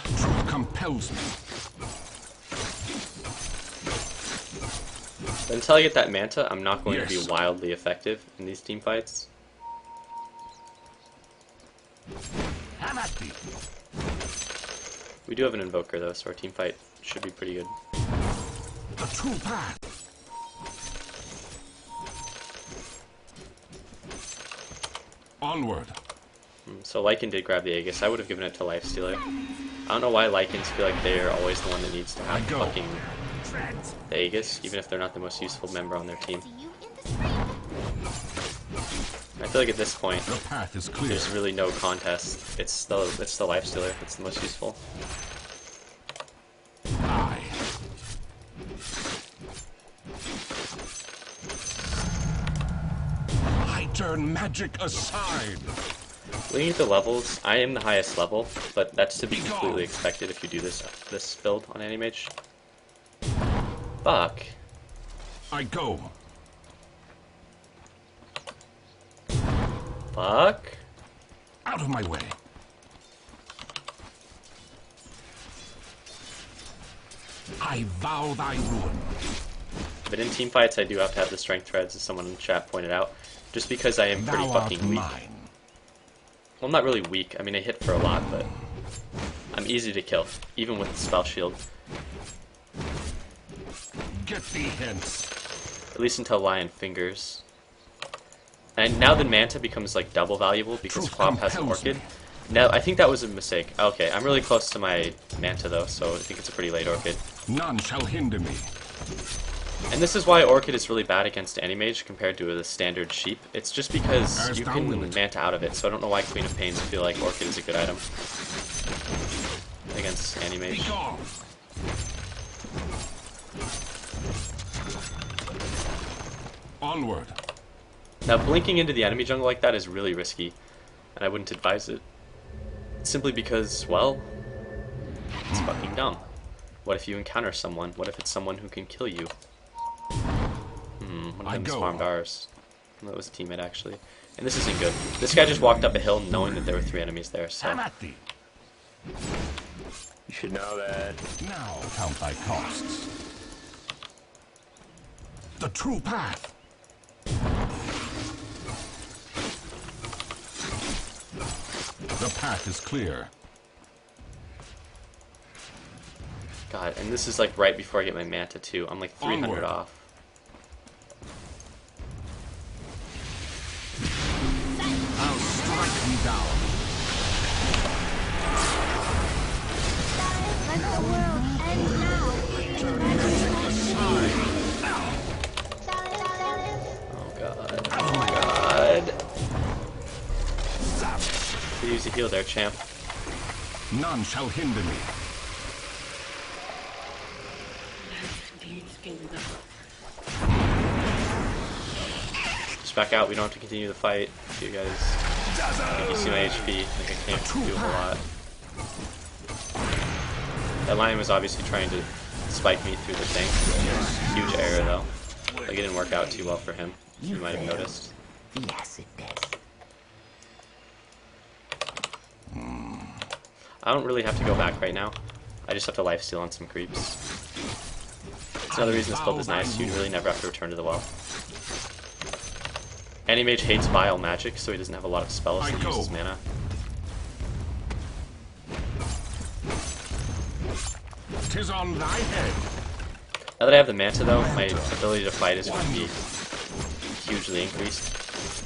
Truth compels me. But until I get that Manta, I'm not going to Yes. be wildly effective in these team fights. Have at thee. We do have an Invoker though, so our team fight should be pretty good. The true path. Onward. So Lycan did grab the Aegis. I would have given it to Lifestealer. I don't know why Lycans feel like they're always the one that needs to have I go. fucking the Aegis, even if they're not the most useful member on their team. I feel like at this point, The path is clear. there's really no contest. It's the Lifestealer that's the most useful. I. I turn magic aside. Looking at the levels, I am the highest level, but that's to be Be gone. completely expected if you do this build on Animage. Fuck. I go. fuck? Out of my way. I vow thy ruin. But in team fights, I do have to have the strength threads, as someone in chat pointed out, just because I am pretty Thou art fucking weak. mine. Well, I'm not really weak. I mean, I hit for a lot, but I'm easy to kill, even with the spell shield. Get thee hence. At least until Lion Fingers. And now the Manta becomes like double valuable because Truth Quap has an compels Orchid. me. Now, I think that was a mistake. Okay, I'm really close to my Manta though, so I think it's a pretty late Orchid. None shall hinder me. And this is why Orchid is really bad against Anti-Mage compared to the standard Sheep. It's just because As you thou can wilt. Manta out of it, so I don't know why Queen of Pains feel like Orchid is a good item against Anti-Mage. Begone. Onward. Now, blinking into the enemy jungle like that is really risky, and I wouldn't advise it. Simply because, well, it's fucking dumb. What if you encounter someone? What if it's someone who can kill you? One of I them go. farmed ours. That was a teammate, actually. And this isn't good. This guy just walked up a hill knowing that there were 3 enemies there, so... I'm at thee. You should know that. Now count thy costs. The true path. The path is clear. God, and this is like right before I get my Manta, too. I'm like 300 Onward. off. I'll strike thee down. Let the world end now. Oh god. Oh god. Could use a heal there, champ. None shall hinder me. Just back out, we don't have to continue the fight. You guys, you see my HP, like I can't do a whole lot. That lion was obviously trying to spike me through the thing. Huge error though. Like it didn't work out too well for him. You might have noticed. Yes, it does. I don't really have to go back right now. I just have to lifesteal on some creeps. It's another reason this build is nice. You really never have to return to the well. Anti-Mage hates Vile Magic, so he doesn't have a lot of spells I that go. uses mana. Tis on thy head. Now that I have the Manta though, my ability to fight is going to be hugely increased.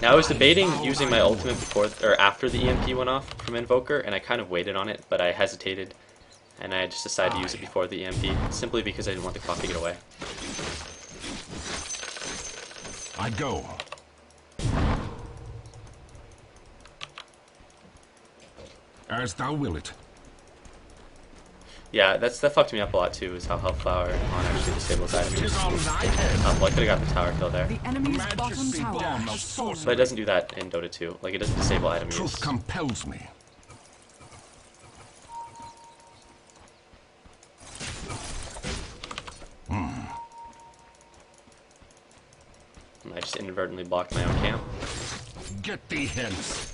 Now I was debating using my ultimate before or after the EMP went off from Invoker, and I kind of waited on it, but I hesitated, and I just decided to use it before the EMP, simply because I didn't want the clock to get away. I go. As thou wilt it. Yeah, that fucked me up a lot too, is how Health Flower on actually disables enemies. Tis on thy head. Well, I could have got the tower kill there. The enemy's bottom Majesty tower born of has fallen. sorcery. But it doesn't do that in Dota 2. Like, it doesn't disable item use. Truth compels me. I just inadvertently blocked my own camp. Get thee hence.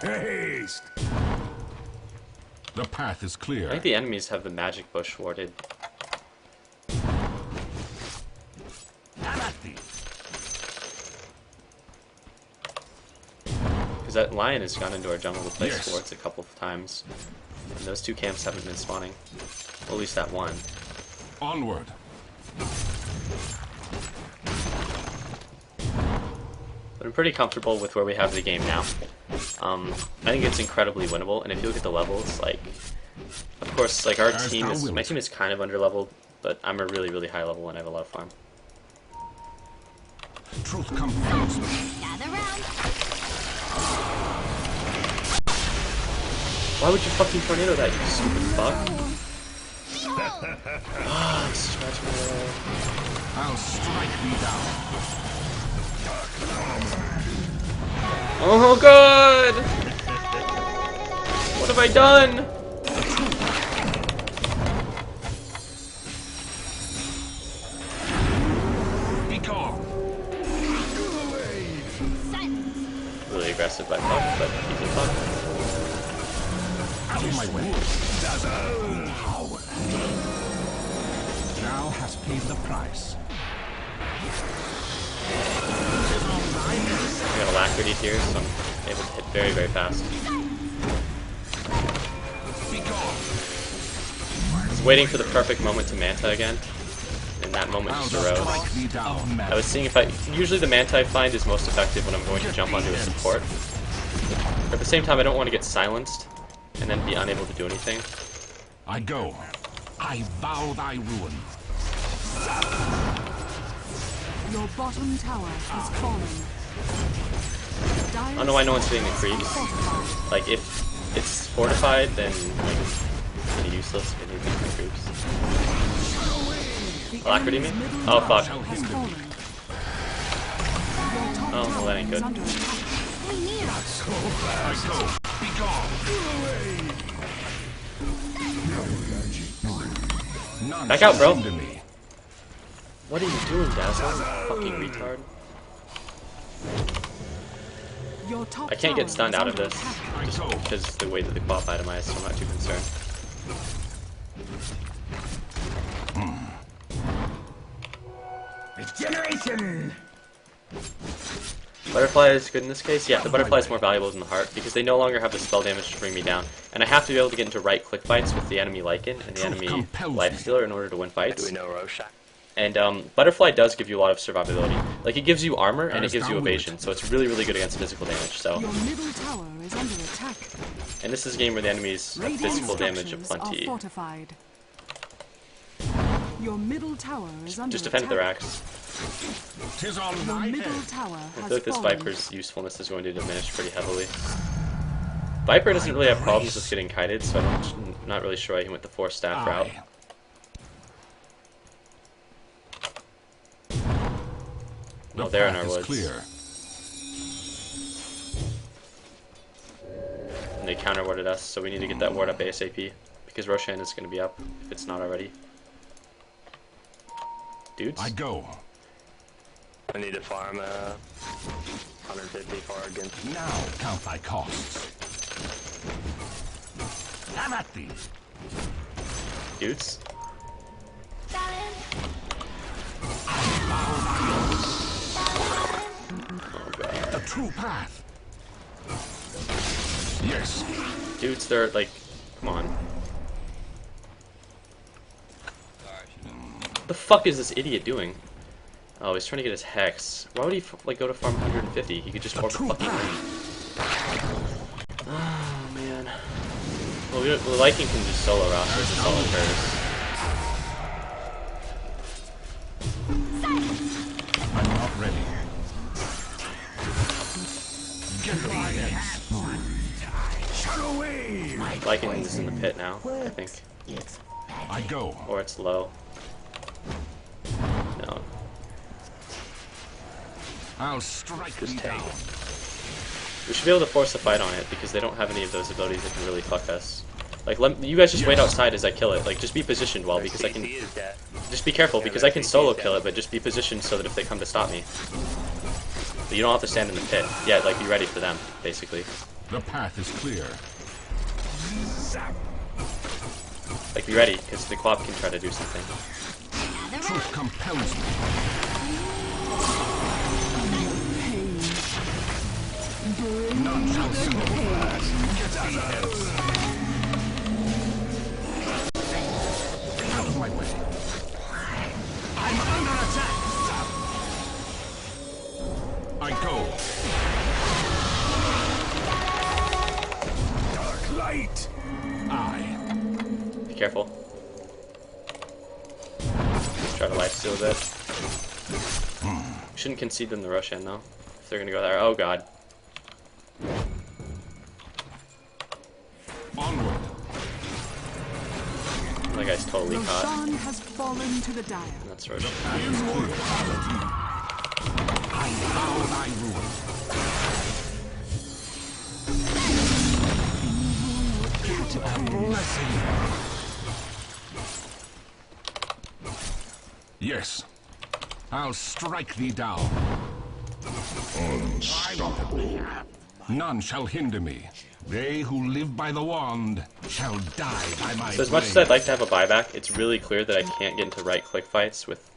Haste. The path is I clear. think the enemies have the magic bush warded. I'm at thee. Because that lion has gone into our jungle to place Yes. wards a couple of times. And those 2 camps haven't been spawning. Well, at least that one. Onward. But I'm pretty comfortable with where we have the game now. I think it's incredibly winnable, and if you look at the levels, like, of course, like, our As team thou is, my wilt. team is kind of under-leveled, but I'm a really, really high level and I have a lot of farm. Truth compels me. Gather round. Why would you fucking tornado that, you stupid fuck? Behold. Ah, scratch my leg. I'll strike thee down. Oh god! What have I done? Begone. fuck, but he can fuck. Out of my way. Thou hast paid the price. I got alacrity here, so I'm able to hit very, very fast. I was waiting for the perfect moment to Manta again, and that moment just arose. I was seeing if usually the Manta I find is most effective when I'm going to jump onto a support. But at the same time, I don't want to get silenced, and then be unable to do anything. I go. I vow thy ruin. Your bottom tower has fallen. I don't know why no one's hitting the creeps. Like, if it's fortified, then like, it's kind of useless hitting the creeps. Alacrity me? Oh, fuck. Oh, well, that ain't good. Back out, bro. What are you doing, Dazzle? Fucking retard. I can't get stunned out of this, just because of the way that they pop itemized, so I'm not too concerned. Regeneration! Butterfly is good in this case. Yeah, the butterfly is more valuable than the heart because they no longer have the spell damage to bring me down, and I have to be able to get into right click fights with the enemy Lycan and the enemy Lifestealer in order to win fights. Do we know Roshan? And butterfly does give you a lot of survivability. Like, it gives you armor and it gives you evasion, so it's really, really good against physical damage. So, Your middle tower is under attack. and this is a game where the enemies have physical damage of Structures are plenty. fortified. Your middle tower is under Just defend the attack. racks. Tis on Your thy middle head. tower I has feel like this fallen. Viper's usefulness is going to diminish pretty heavily. Viper doesn't really have problems with getting kited, so I'm not really sure why he went the 4-staff route. No, they're in our woods. Clear. And they counter warded us, so we need to get that ward up ASAP. Because Roshan is going to be up, if it's not already. Dudes? I go. I need to farm 150 for against. Now count thy costs. Have at thee. Dudes? Oh god. The true path. Yes. Dudes, they're like, come on. What the fuck is this idiot doing? Oh, he's trying to get his hex. Why would he like go to farm 150? He could just orb the fucking ring. Oh man. Well, the Lycan can just solo rosters. That's all that matters. I'm not ready. Get thy heads. Shut away. Lycan is in the pit now, I think. I go. Or it's low. No. I'll strike thee down. We should be able to force a fight on it because they don't have any of those abilities that can really fuck us. Like, you guys just wait outside as I kill it. Like, just be positioned well because I can. CC is dead. Just be careful because I can solo kill it, but just be positioned so that if they come to stop me, but you don't have to stand in the pit. Yeah, like be ready for them, basically. The path is clear. Like be ready because the Quab can try to do something. Truth compels me. None shall hinder me. Get thee hence. Out of my way. I'm under attack. I go. Dark light. I. Be careful. Try to lifesteal a bit. We shouldn't concede them the Roshan though. If they're gonna go there. Oh god. Onward. That guy's totally caught. Roshan has fallen to the dire. That's Roshan. I vow thy ruin. A blessing. Yes. I'll strike thee down. Unstoppable. None shall hinder me. They who live by the wand shall die by my So as much as I'd like to have a buyback, it's really clear that I can't get into right-click fights with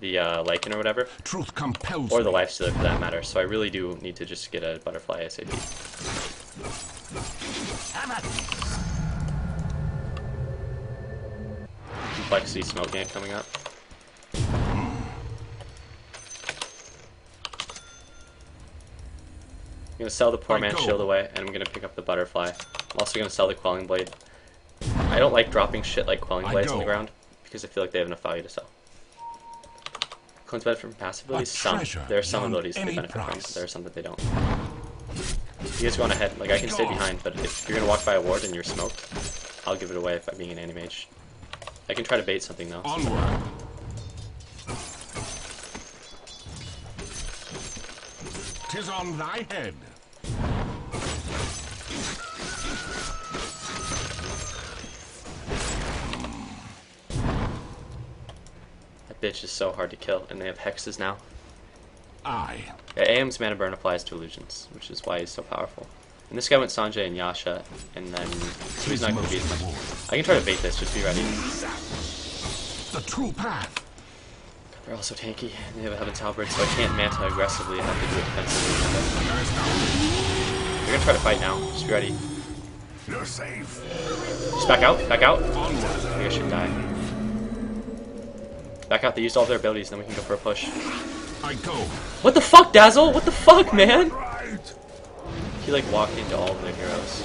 the Lycan or whatever, Truth compels or the me. Lifestealer for that matter. So I really do need to just get a butterfly ASAP. Complexity smoke gank coming up. I'm gonna sell the poor man's shield away, and I'm gonna pick up the butterfly. I'm also gonna sell the quelling blade. I don't like dropping shit like quelling blades on the ground because I feel like they have enough value to sell. Clones benefit from passive abilities. There are some abilities they benefit from. There are some that they don't. You guys go on ahead. Like I can stay behind, but if you're gonna walk by a ward and you're smoked, I'll give it away if I'm being an anti-mage. I can try to bait something though. Onward. Tis on thy head. That bitch is so hard to kill, and they have hexes now. I. Yeah, AM's mana burn applies to illusions, which is why he's so powerful. And this guy went Sanjay and Yasha, and then so he's not going to be as much. I can try to bait this, just be ready. The true path. They're also tanky, and they have a Heaven's Halberd, so I can't manta aggressively, I have to do it defensively. They're gonna try to fight now, just be ready. You're safe. Just back out, back out. I think I should die. Back out, they used all their abilities, then we can go for a push. I go. What the fuck, Dazzle? What the fuck, man? Right. He like walked into all of their heroes.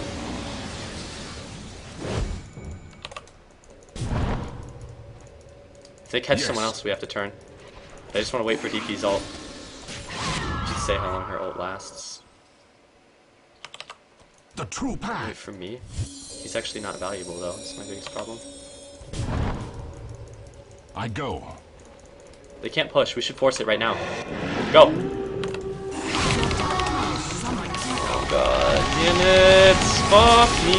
If they catch someone else, we have to turn. I just want to wait for DP's ult. Just say how long her ult lasts. The true Wait path. for me. He's actually not valuable though. That's my biggest problem. I go. They can't push. We should force it right now. Go. Oh god damn it! Fuck me.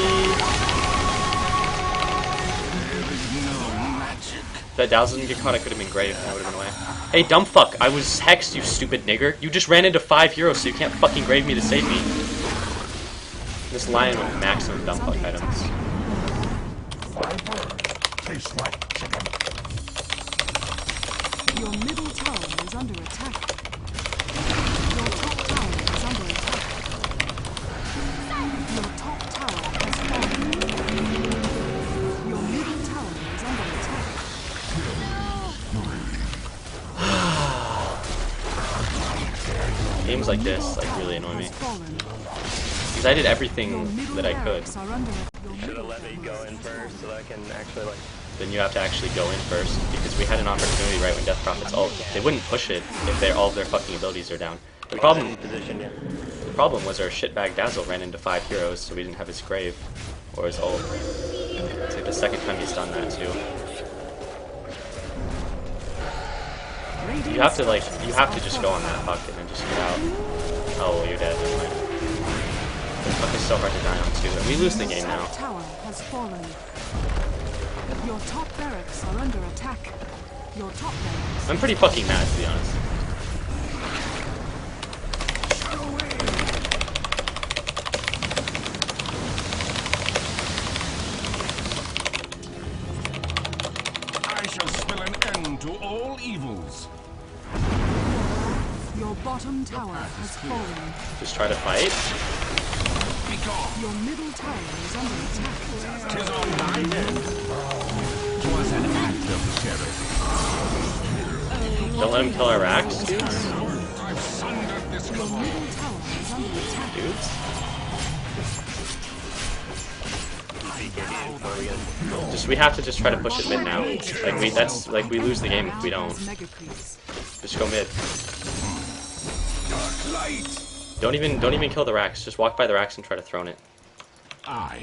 If that Dazzle didn't get caught, I could have been great and I would have been away. Hey, dumb fuck! I was hexed, you stupid nigger. You just ran into 5 heroes, so you can't fucking grave me to save me. This lion with maximum dumb fuck items. Tastes like chicken. Your middle tower is under attack. Your top tower is under attack. Your top tower has fallen. Your middle tower is under attack. Games like this like really annoy me. Has fallen. Because I did everything that I could. Barracks are under Should have let me go in first so that I can actually like. Then you have to actually go in first, because we had an opportunity right when Death Prophet's ult. They wouldn't push it if all of their fucking abilities are down. The problem was our shitbag Dazzle ran into 5 heroes, so we didn't have his grave or his ult. It's like the second time he's done that too. You have to just go on that bucket and just get out. Oh, well, you're dead. Never mind. The fuck is so hard to die on too. We lose the game now. tower has fallen. Your top barracks are under attack. Your top barracks. I'm pretty fucking mad, to be honest. I shall spell an end to all evils. Your bottom tower has fallen. Just try to fight. Your middle tower is under attack. Tis on thy head. 'Twas an act of charity. Don't let him kill our racks, dudes. I've sundered this Your cabal. middle tower is under attack. Dudes. We have to just try to push it mid now. Like we lose the game if we don't. Mega creeps. Just go mid. Dark light. Don't even kill the racks. Just walk by the racks and try to throne it. I.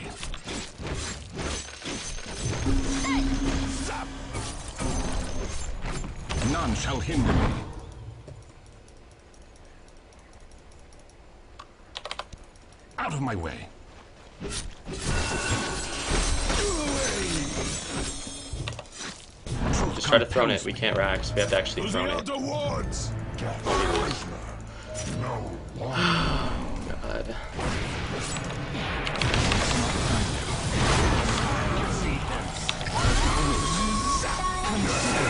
None shall hinder me. Out of my way. Just try to throne it. We can't racks. We have to actually To the throne it. outer wards. Oh, God. They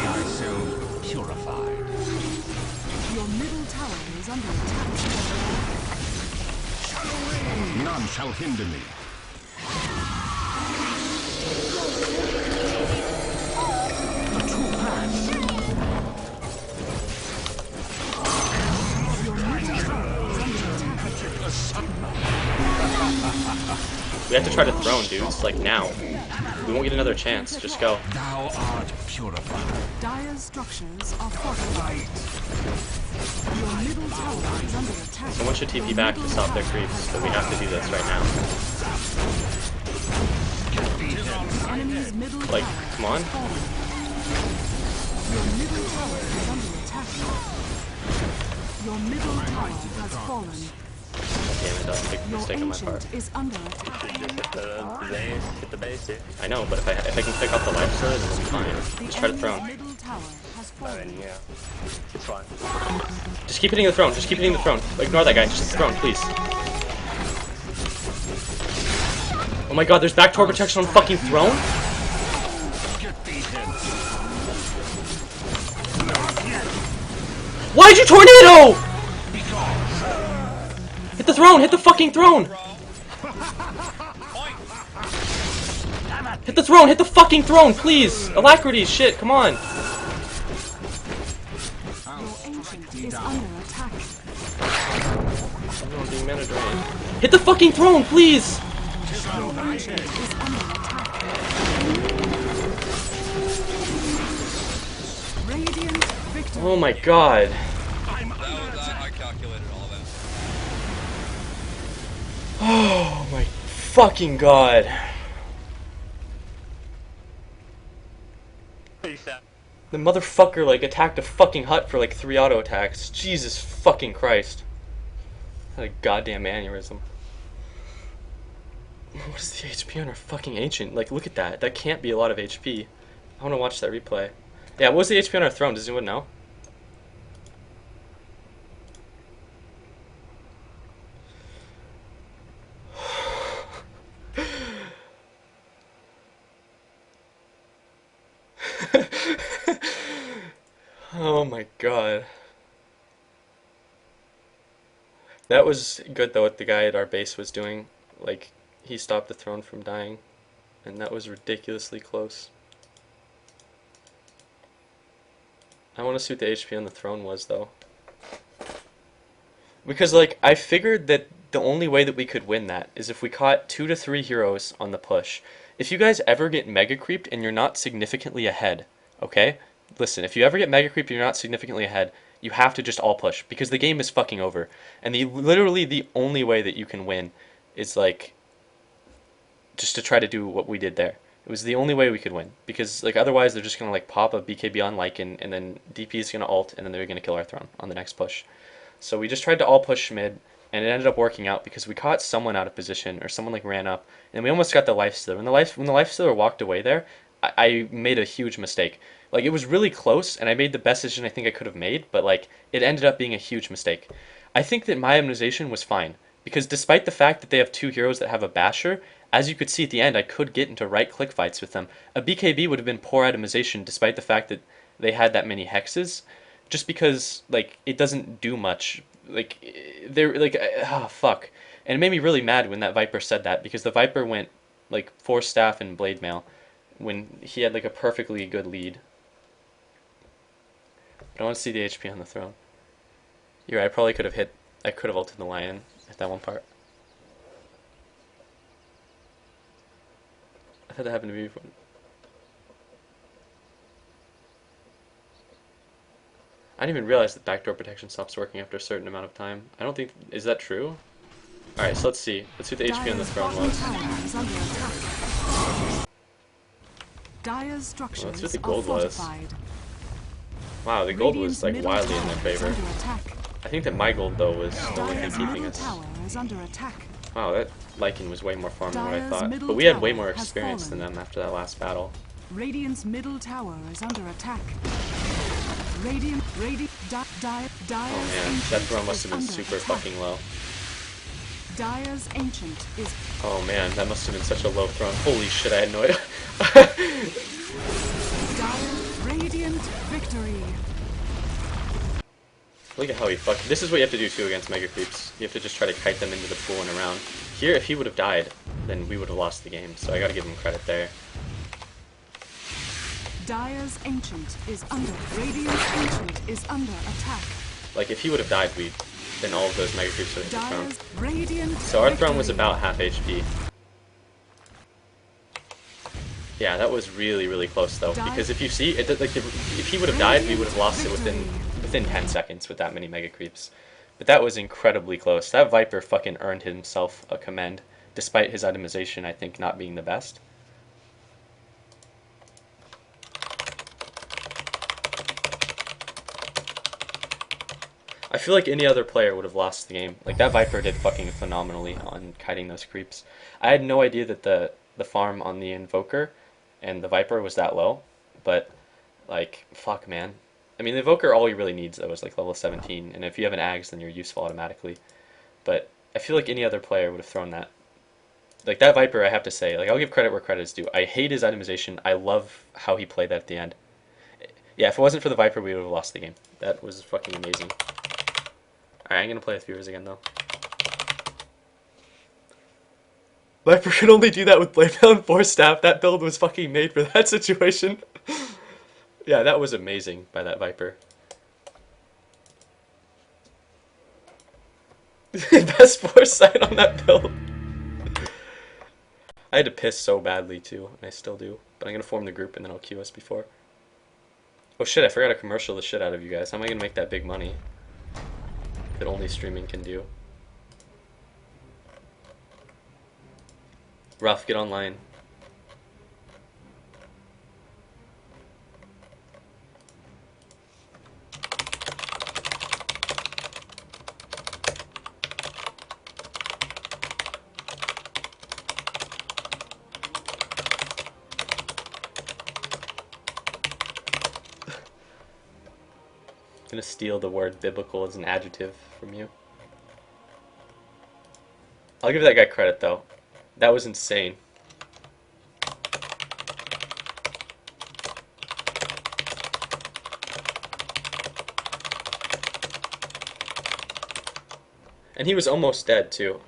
are so purified. Your middle tower is under attack. None shall hinder me. A true plan. Your middle tower is under attack. We have to try to throne, dudes. Like now. We won't get another chance. Just go. Thou art purified. Dire's structures are fortified. Your middle tower is under attack. Someone should TP back to stop their creeps, but we have to do this right now. The enemy's middle Like, tower come on. has fallen. Your middle tower is under attack. Your middle tower has fallen. Damn it, that was a big Your mistake on my part. ancient is under attack. Just hit the base here. I know, but if I can pick up the life stealer, then we'll be fine. The Just try to enemy's throne. middle tower has fallen. And yeah, it's fine. Just keep hitting the throne. Just keep hitting the throne. Ignore that guy. Just hit the throne, please. Oh my god, there's backdoor protection on the fucking throne? Why'd you tornado? Hit the throne! Hit the fucking throne! Hit the throne! Hit the fucking throne, please! Alacrity, shit, come on! Your ancient is under attack. Everyone being mana drained. Hit the fucking throne, please! Your ancient is under attack. Radiant victory. Oh my god. I calculated all that. Oh my fucking god. Peace out. The motherfucker like attacked a fucking hut for like 3 auto attacks. Jesus fucking Christ. Had a goddamn aneurysm. What is the HP on our fucking ancient? Like, look at that. That can't be a lot of HP. I want to watch that replay. Yeah, what was the HP on our throne? Does anyone know? Oh my god. That was good though what the guy at our base was doing. Like, he stopped the throne from dying. And that was ridiculously close. I want to see what the HP on the throne was though. Because like, I figured that the only way that we could win that is if we caught 2 to 3 heroes on the push. If you guys ever get mega creeped and you're not significantly ahead, okay? Listen, if you ever get mega creeped and you're not significantly ahead, you have to just all push because the game is fucking over. And literally the only way that you can win is like just to try to do what we did there. It was the only way we could win because like otherwise they're just gonna like pop a BKB on Lycan and then DP is gonna ult and then they're gonna kill our throne on the next push. So we just tried to all push mid and it ended up working out because we caught someone out of position or someone like ran up and we almost got the lifestealer. When the lifestealer walked away there, I made a huge mistake. Like, it was really close, and I made the best decision I think I could have made, but, like, it ended up being a huge mistake. I think that my immunization was fine, because despite the fact that they have 2 heroes that have a basher, as you could see at the end, I could get into right-click fights with them. A BKB would have been poor itemization despite the fact that they had that many hexes, just because, like, it doesn't do much. Like, they're, like, oh, fuck. And it made me really mad when that Viper said that, because the Viper went, like, 4 staff and blade mail when he had, like, a perfectly good lead. But I want to see the HP on the throne. You're right, I probably could have ulted the lion at that one part. I thought that happened to me before. I didn't even realize that backdoor protection stops working after a certain amount of time. I don't think... Is that true? Alright, so let's see. Let's see what the HP on the throne was. Dire's structures Well, let's see what the are gold was. fortified. Wow, the gold Radiant's was like middle wildly in tower their is favor. under attack. I think that my gold though was the only thing Dire's keeping middle us. tower is under attack. Wow, that Lycan was way more farm than what I Dire's thought. middle But we had way tower more has experience than fallen. them after that last battle. Radiant's middle tower is under attack. Radiant, Dire's Oh man, that throne must have been super fucking low. Dire's Ancient is Oh man, that must have been such a low thrown. Holy shit, I had no idea. Dire Radiant Victory. Look at how he fucked. This is what you have to do too against Mega Creeps. You have to just try to kite them into the pool and around. Here, if he would have died, then we would have lost the game. So I gotta give him credit there. Dire's Ancient is under. Radiant's Ancient is under attack. Like, if he would have died, then all of those Mega Creeps would have hit the Dire's throne. Radiant So our throne was Victory. about half HP. Yeah, that was really, really close though. Because if you see, if he would have died, we would have lost it within 10 seconds with that many Mega Creeps. But that was incredibly close. That Viper fucking earned himself a commend, despite his itemization, I think, not being the best. I feel like any other player would have lost the game. Like, that Viper did fucking phenomenally on kiting those creeps. I had no idea that the farm on the Invoker and the Viper was that low, but, like, fuck, man. I mean, the Invoker, all he really needs, though, is, like, level 17, and if you have an Ags, then you're useful automatically. But I feel like any other player would have thrown that. Like, that Viper, I have to say, like, I'll give credit where credit is due. I hate his itemization. I love how he played that at the end. Yeah, if it wasn't for the Viper, we would have lost the game. That was fucking amazing. Alright, I'm gonna play with viewers again, though. Viper could only do that with Blade Mail and Force Staff. That build was fucking made for that situation. Yeah, that was amazing by that Viper. Best foresight on that build. I had to piss so badly too, and I still do. But I'm gonna form the group and then I'll queue us before. Oh shit, I forgot to commercial the shit out of you guys. How am I gonna make that big money that only streaming can do? Rough, get online. I'm gonna steal the word biblical as an adjective from you. I'll give that guy credit though. That was insane. And he was almost dead too.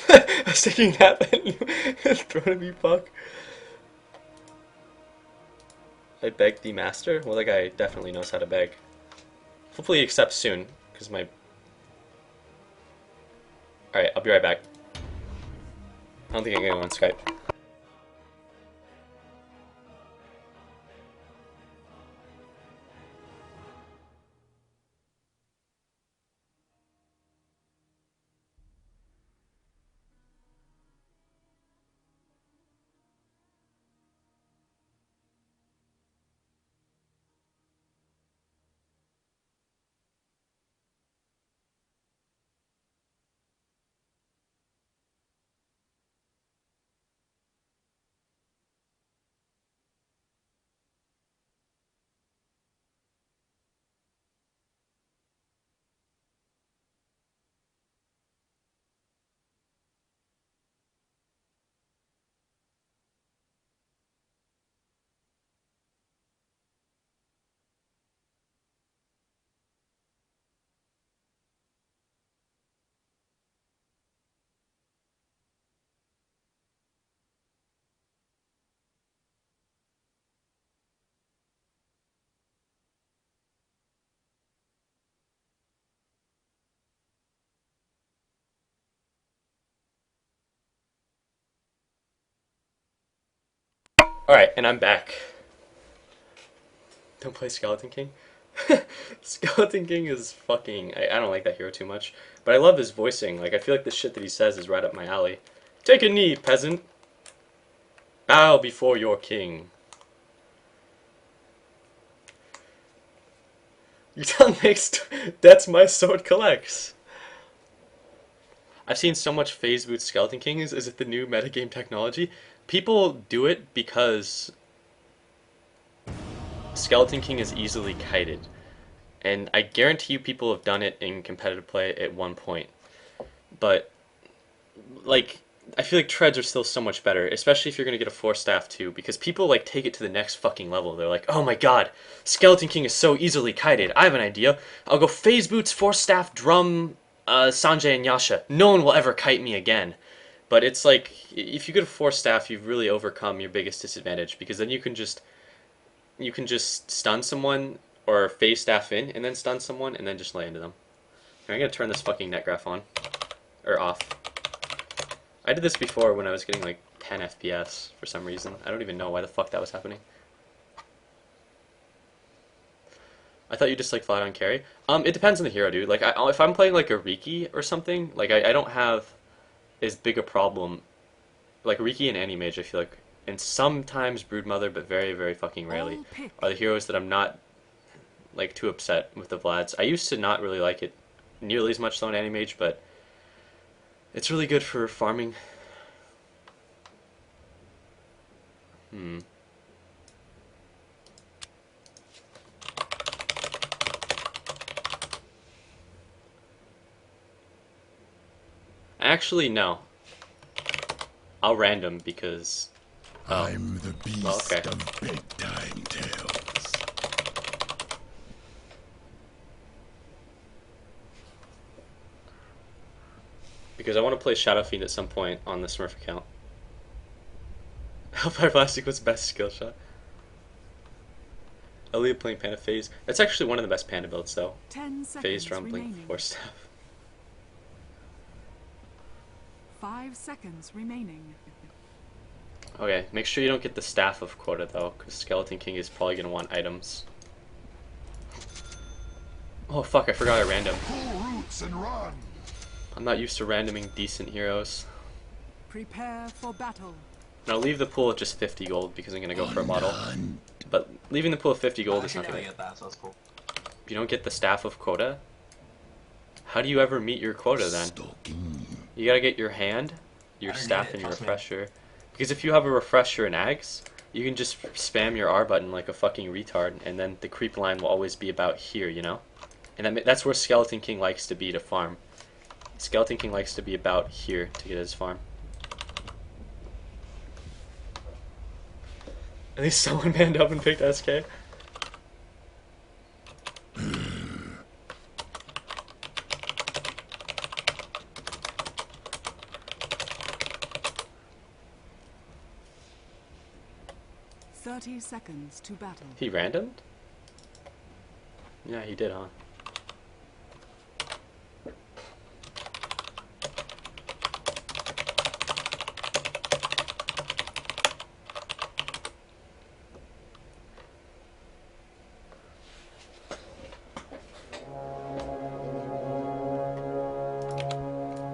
I was taking that and throwing me fuck. I begged the master? Well, that guy definitely knows how to beg. Hopefully he accepts soon, because my... Alright, I'll be right back. I don't think I'm gonna go on Skype. Alright, and I'm back. Don't play Skeleton King? Skeleton King is fucking... I don't like that hero too much. But I love his voicing. Like, I feel like the shit that he says is right up my alley. Take a knee, peasant. Bow before your king. Your tongue makes... That's my sword collects. I've seen so much phase boot Skeleton King. Is it the new metagame technology? People do it because Skeleton King is easily kited. And I guarantee you people have done it in competitive play at one point. But, like, I feel like treads are still so much better, especially if you're going to get a 4-staff too, because people, like, take it to the next fucking level. They're like, oh my god, Skeleton King is so easily kited. I have an idea. I'll go phase boots, 4-staff, drum, Sanjay and Yasha. No one will ever kite me again. But it's like, if you get a 4-staff, you've really overcome your biggest disadvantage, because then you can just stun someone or phase staff in and then stun someone and then just lay into them. I'm gonna turn this fucking net graph on or off. I did this before when I was getting like 10 FPS for some reason. I don't even know why the fuck that was happening. I thought you just like flat on carry. It depends on the hero, dude. Like if I'm playing like a Riki or something, like I don't have as big a problem. Like Riki and Anti-Mage, I feel like, and sometimes Broodmother, but very, very fucking rarely, are the heroes that I'm not like too upset with the Vlads. I used to not really like it nearly as much though in Anti-Mage, but it's really good for farming. Actually, no. I'll random because... Oh. I'm the beast okay. of bedtime tales. Because I want to play Shadow Fiend at some point on the Smurf account. Hellfire Plastic was best skill shot. Elliot playing Panda Phase. That's actually one of the best Panda builds though. 10 seconds Phase drum playing remaining. 4-staff. 5 seconds remaining. Okay, make sure you don't get the Staff of Quota though, because Skeleton King is probably going to want items. Oh fuck, I forgot I random. Pull roots and run. I'm not used to randoming decent heroes. Prepare for battle. Now leave the pool at just 50 gold because I'm going to go for a bottle. But leaving the pool at 50 gold is not going to... get that, so that's cool. If you don't get the Staff of Quota, how do you ever meet your quota then? You gotta get your hand, your staff, and your refresher. Because if you have a refresher and Ags, you can just spam your R button like a fucking retard, and then the creep line will always be about here, you know? And that's where Skeleton King likes to be to farm. Skeleton King likes to be about here to get his farm. At least someone manned up and picked SK. Seconds to battle. He randomed? Yeah, he did, huh?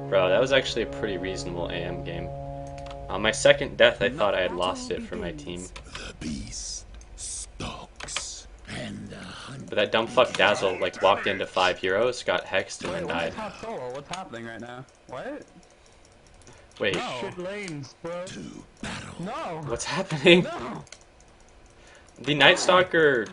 Bro, that was actually a pretty reasonable AM game. On my second death, I thought I had lost it for my team. The beast stalks and the hunt. But that dumb fuck Dazzle, like, walked into 5 heroes, got hexed, and then died. Top solo. What's happening right now? What? Wait, No. Shit lanes, bro. To battle. No. what's happening? No. The Night Stalker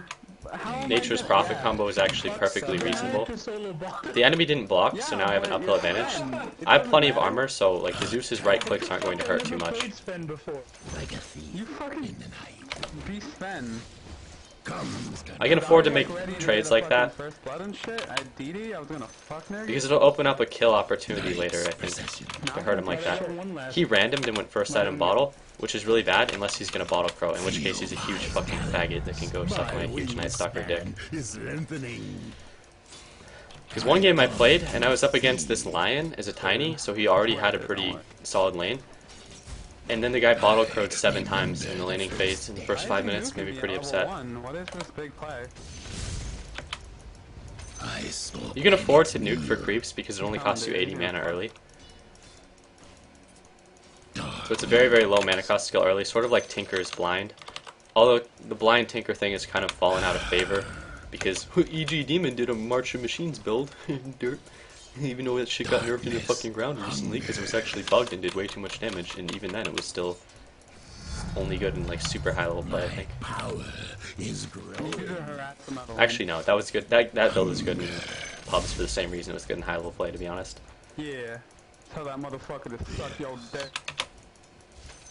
How am I Nature's dead? Prophet Yeah. combo is actually perfectly Yeah, reasonable. just solo block. The enemy didn't block, so now I have an but uphill you're advantage. fine. I have It plenty of doesn't armor, so like the Zeus's right clicks aren't going to hurt too I've never much. played Sven before. Like a thief You fucking in the night. be Sven. Comes the I can afford to make Ready to trades get a like that fucking First blood and shit. I DD. I was gonna fuck nigga. because it'll open up a kill opportunity later, I think, procession. if I hurt him like that. He randomed and went first item bottle, which is really bad unless he's gonna bottle crow, in which case he's a huge fucking faggot that can go suck my huge Night Stalker dick. Is lengthening. Because one game I played, and I was up against this lion as a tiny, so he already had a pretty solid lane. And then the guy bottle crowed 7 times in the laning phase in the first 5 minutes, made me pretty upset. What is this big play? I saw You can afford to nuke for creeps because it only costs you 80 mana early. So it's a very, very low mana cost skill early, sort of like Tinker's Blind. Although the Blind Tinker thing has kind of fallen out of favor because EG Demon did a March of Machines build. Dirt. Even though that shit got nerfed into the fucking ground recently because it was actually bugged and did way too much damage, and even then it was still only good in like super high level play, I think. Power is growing. You should harass them out of Actually, no, that was good. That build was good in pubs for the same reason it was good in high level play, to be honest. Yeah. Tell that motherfucker to suck your dick.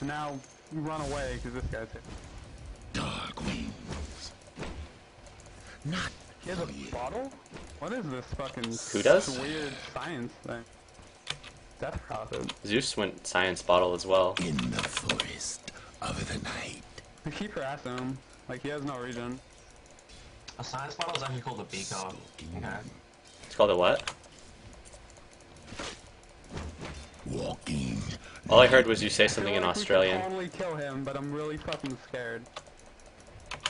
Now, run away, because this guy's here. Dark wings. Not He has a bottle? What is this fucking Who does? weird science thing? Death Prophet. Zeus went science bottle as well. in the forest of the night. We keep harassing him. Like, he has no reason. A science bottle is actually called a beaker. Okay. It's called a what? Walking. All I heard was you say something I in feel like Australian. We could totally kill him, but I'm really fucking scared.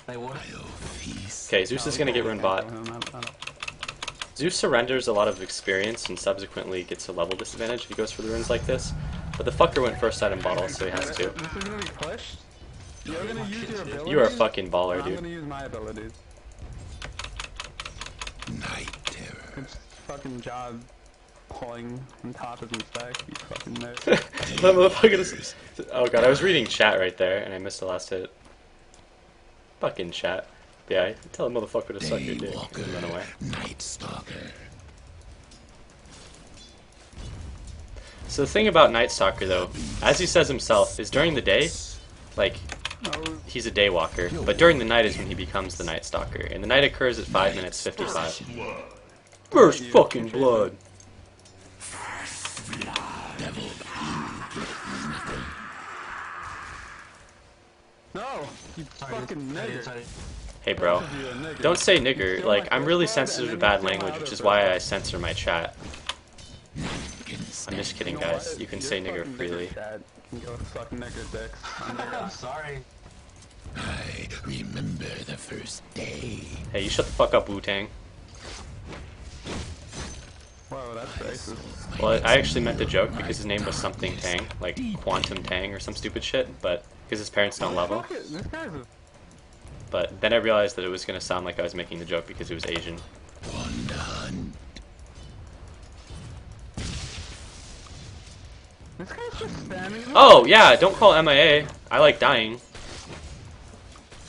They would. I'll feast. Okay, Zeus is gonna get run ruined bot. Zeus surrenders a lot of experience and subsequently gets a level disadvantage if he goes for the runes like this. But the fucker went first item bottle, so he has to. This is gonna be pushed. You're gonna use your abilities. You are a fucking baller, I'm dude. gonna use my abilities. Night terror. It's fucking job pulling on top of his back, you fucking nerd. That motherfucker is... Oh god, I was reading chat right there and I missed the last hit. Fucking chat. Yeah, tell the motherfucker to suck your dick Daywalker. and run away. Night stalker. So the thing about Night Stalker though, as he says himself, is during the day, like, Oh, he's a daywalker, but during the night is when he becomes the Night Stalker, and the night occurs at 5 minutes 55. First fucking blood! Devil. no! You fucking nigger. Hey bro, Both of you are niggers. don't say You nigger, steal like, my I'm first really blood, sensitive to and then bad you steal my language, other which is first why I blood. censor my chat. I'm just kidding You know guys, what? you can You're say nigger fucking freely. Chad. You can go suck nigger dicks. I'm I'm nigger. sorry. I remember the first day. Hey, you shut the fuck up, Wu-Tang. Whoa, that's racist. Well, I actually meant the joke because his name was something Tang, like Quantum Tang or some stupid shit, but because his parents don't love him. Fuck it, this guy's a... But then I realized that it was going to sound like I was making the joke because he was Asian. On the hunt. This guy's just standing there. Oh, yeah, don't call MIA. I like dying.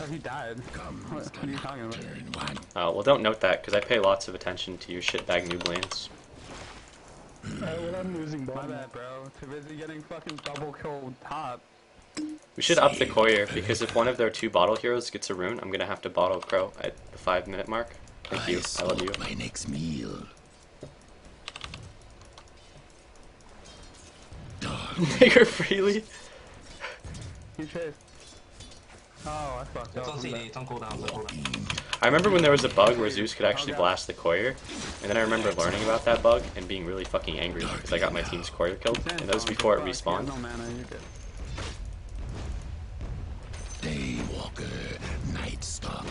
Oh, he died. What are you talking about? Turn one. Well, don't note that because I pay lots of attention to your shitbag noob lanes. I'm losing my bad, bro. Too busy getting fucking double killed top. We should up the courier because if one of their 2 bottle heroes gets a rune, I'm going to have to bottle Crow at the 5-minute mark. Thank you, I love you. smoke my next meal. Nigger freely? He chased. Oh, I fucked It's up. on CD, it's on cooldown, it's on cooldown. I remember when there was a bug where Zeus could actually blast the courier, and then I remember learning about that bug and being really fucking angry because I got my team's courier killed, and that was before it respawned. No mana, you're good. Daywalker. Night stalker.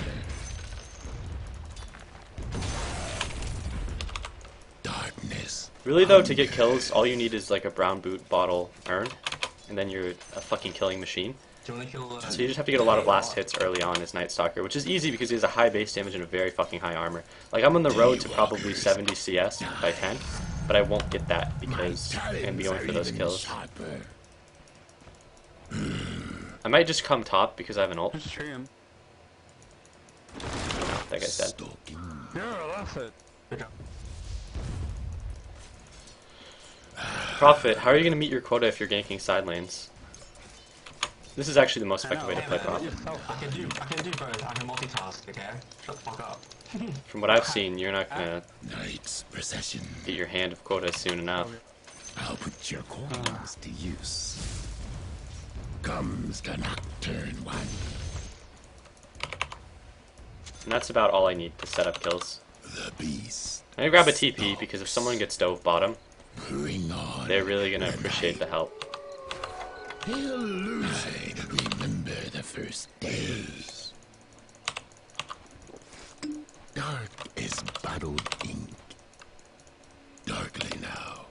Darkness. Really though, to get kills, all you need is like a brown boot bottle urn, and then you're a fucking killing machine. Do you want to kill So you just have to get a lot of last hits early on as Night Stalker, which is easy because he has a high base damage and a very fucking high armor. Like I'm on the road to probably 70 CS by 10, but I won't get that because I'm gonna be going for those kills. Sharper. I might just come top because I have an ult. Just tree him. That guy's dead. Stalking. Yeah, that's it. Good job. Prophet, how are you gonna meet your quota if you're ganking side lanes? This is actually the most effective way to play Prophet. I can do both. I can multitask, okay? Shut the fuck up. From what I've seen, you're not gonna Night's procession. get your hand of quota soon enough. I'll put your coins to use. Comes the nocturne one. And that's about all I need to set up kills. The beast. I'm gonna grab a TP because if someone gets dove bottom, Bring on. they're really gonna appreciate the help. He'll lose. I remember the first days. Dark is bottled ink. Darkly now.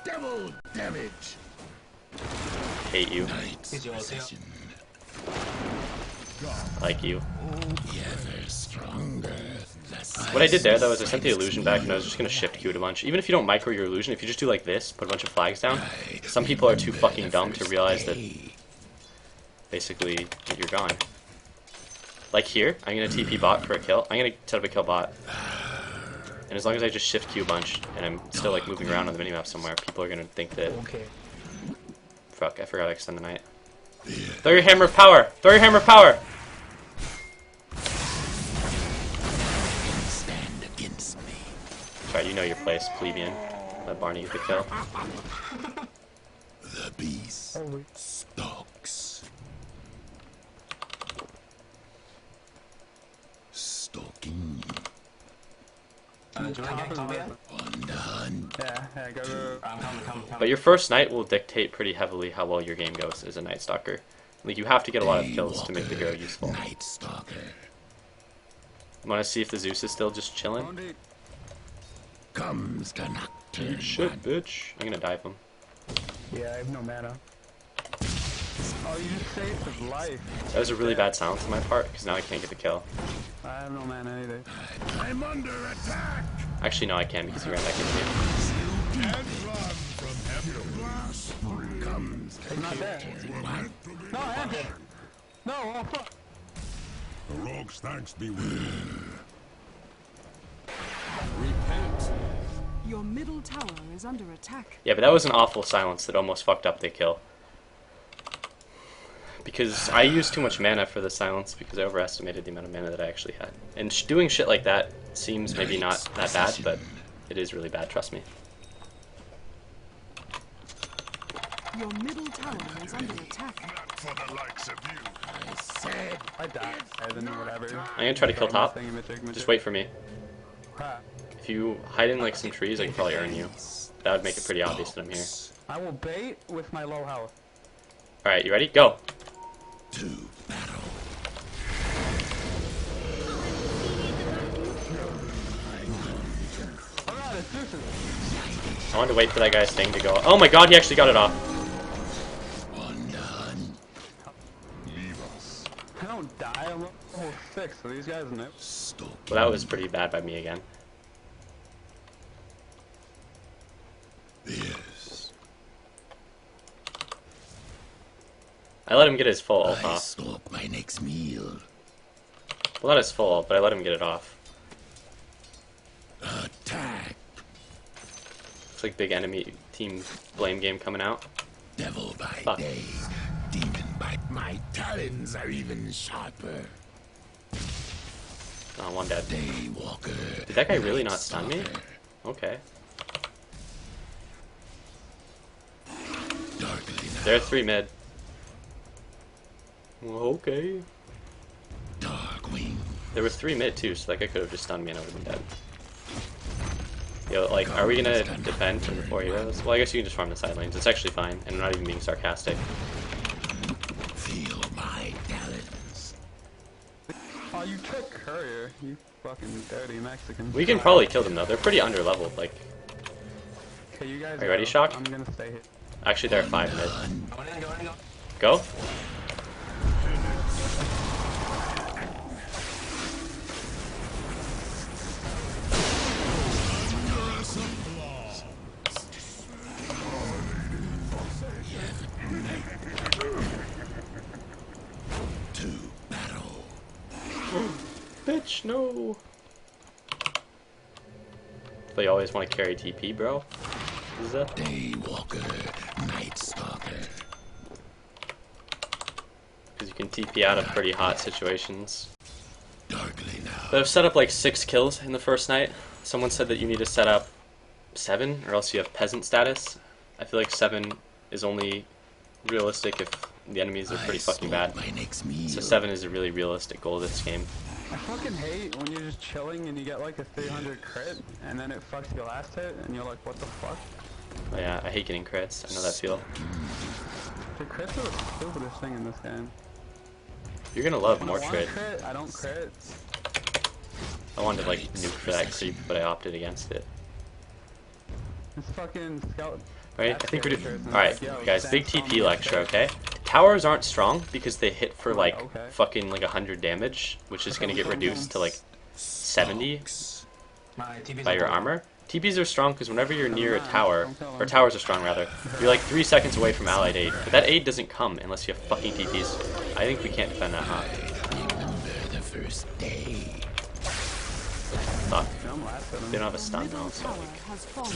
Double damage. Hate you. Night's He's yours, yeah. procession. Like you. Ever stronger. The What I did there, though, is I sent the illusion back, and I was just going to shift Q it a bunch. Even if you don't micro your illusion, if you just do like this, put a bunch of flags down, some people are too fucking dumb to realize that basically that you're gone. Like here, I'm going to TP bot for a kill. I'm going to set up a kill bot. And as long as I just shift Q a bunch, and I'm still like moving around on the minimap somewhere, people are going to think that... Okay. Fuck, I forgot to extend the night. Throw your hammer of power! Throw your hammer of power! Stand against me. Sorry, you know your place, plebeian. Let Barney get the kill. The beast stalks. Stalking Do you want to get Tommy yet? on the hunt. Yeah, go. I'm coming. But your first night will dictate pretty heavily how well your game goes as a Night Stalker. Like, you have to get a lot of kills to make the hero useful. Night Stalker. Want to see if the Zeus is still just chilling? Comes the nocturne. Shit, bitch. I'm gonna dive him. Yeah, I have no mana. Oh, you just saved his life. That was a really bad silence on my part, because now I can't get the kill. I have no mana either. I'm under attack. Actually, no, I can, because he ran back into me. And run from heaven. Blast comes the I'm not dead. one. No, I am dead. No, oh fuck. The rogue's thanks be with you. Your middle tower is under attack. Yeah, but that was an awful silence that almost fucked up the kill. Because I used too much mana for the silence because I overestimated the amount of mana that I actually had. And doing shit like that seems maybe not that bad, but it is really bad, trust me. Your middle tower is under attack. Not for the likes of you. I said I died. I didn't know whatever. I'm gonna try to kill top. Just wait for me. Crap. If you hide in like some trees, I can probably earn you. That would make it pretty obvious that I'm here. I will bait with my low health. Alright, you ready? Go! to battle. I wanted to wait for that guy's thing to go. Oh my god, he actually got it off. Leave us. I don't die. I'm level 6, so these guys know. Stop. Well, that was pretty bad by me again. This. I let him get his full ult I off. stalk my next meal. Well, not his full ult, but I let him get it off. Attack. Looks like big enemy team blame game coming out. Devil by Fuck. day, demon by my talons are even sharper. Oh, one dead. Daywalker. Did that guy really Night not stun me? Stalker, Okay. Darkly now. There are 3 mid. Well, okay. Darkwing. There were 3 mid too, so that guy could have just stunned me and I would have been dead. Yo, like, are we gonna defend from the 4 heroes? Well, I guess you can just farm the side lanes. It's actually fine, and I'm not even being sarcastic. Feel my talons. Oh, you took courier. You fucking dirty Mexican. We can probably kill them though. They're pretty under-leveled. Like, Okay, you guys Are you ready, go. Shock? I'm gonna stay here. actually, there are 5 mid. Going in, going in. Go. To battle. Bitch, no. They always want to carry TP, bro. Is that? Daywalker. Night Stalker. Because you can TP out of pretty hot situations. Darkly now. But I've set up like 6 kills in the first night. Someone said that you need to set up 7 or else you have peasant status. I feel like 7 is only realistic if the enemies are pretty fucking bad. My next meal. So 7 is a really realistic goal this game. I fucking hate when you're just chilling and you get like a 300 crit and then it fucks your last hit and you're like, what the fuck? But yeah, I hate getting crits. I know that feel. The crits are the stupidest thing in this game. You're gonna love When more I want crit. crit, I don't crit. I wanted to like nuke for that creep, but I opted against it. It's fucking skeleton. Right, I That's think we're scary doing. person. Alright, Like, yo, guys, stand big strong, TP get lecture, crit. okay? Towers aren't strong because they hit for like Okay. fucking like 100 damage, which is gonna get reduced to like 70 My TV's by your on. armor. TPs are strong because whenever you're near a tower, or towers are strong rather, you're like 3 seconds away from allied aid. But that aid doesn't come unless you have fucking TPs. I think we can't defend that, huh? Remember the first day. Fuck. I'm laughing. They don't have a stun Middle though, so tower like, has fallen.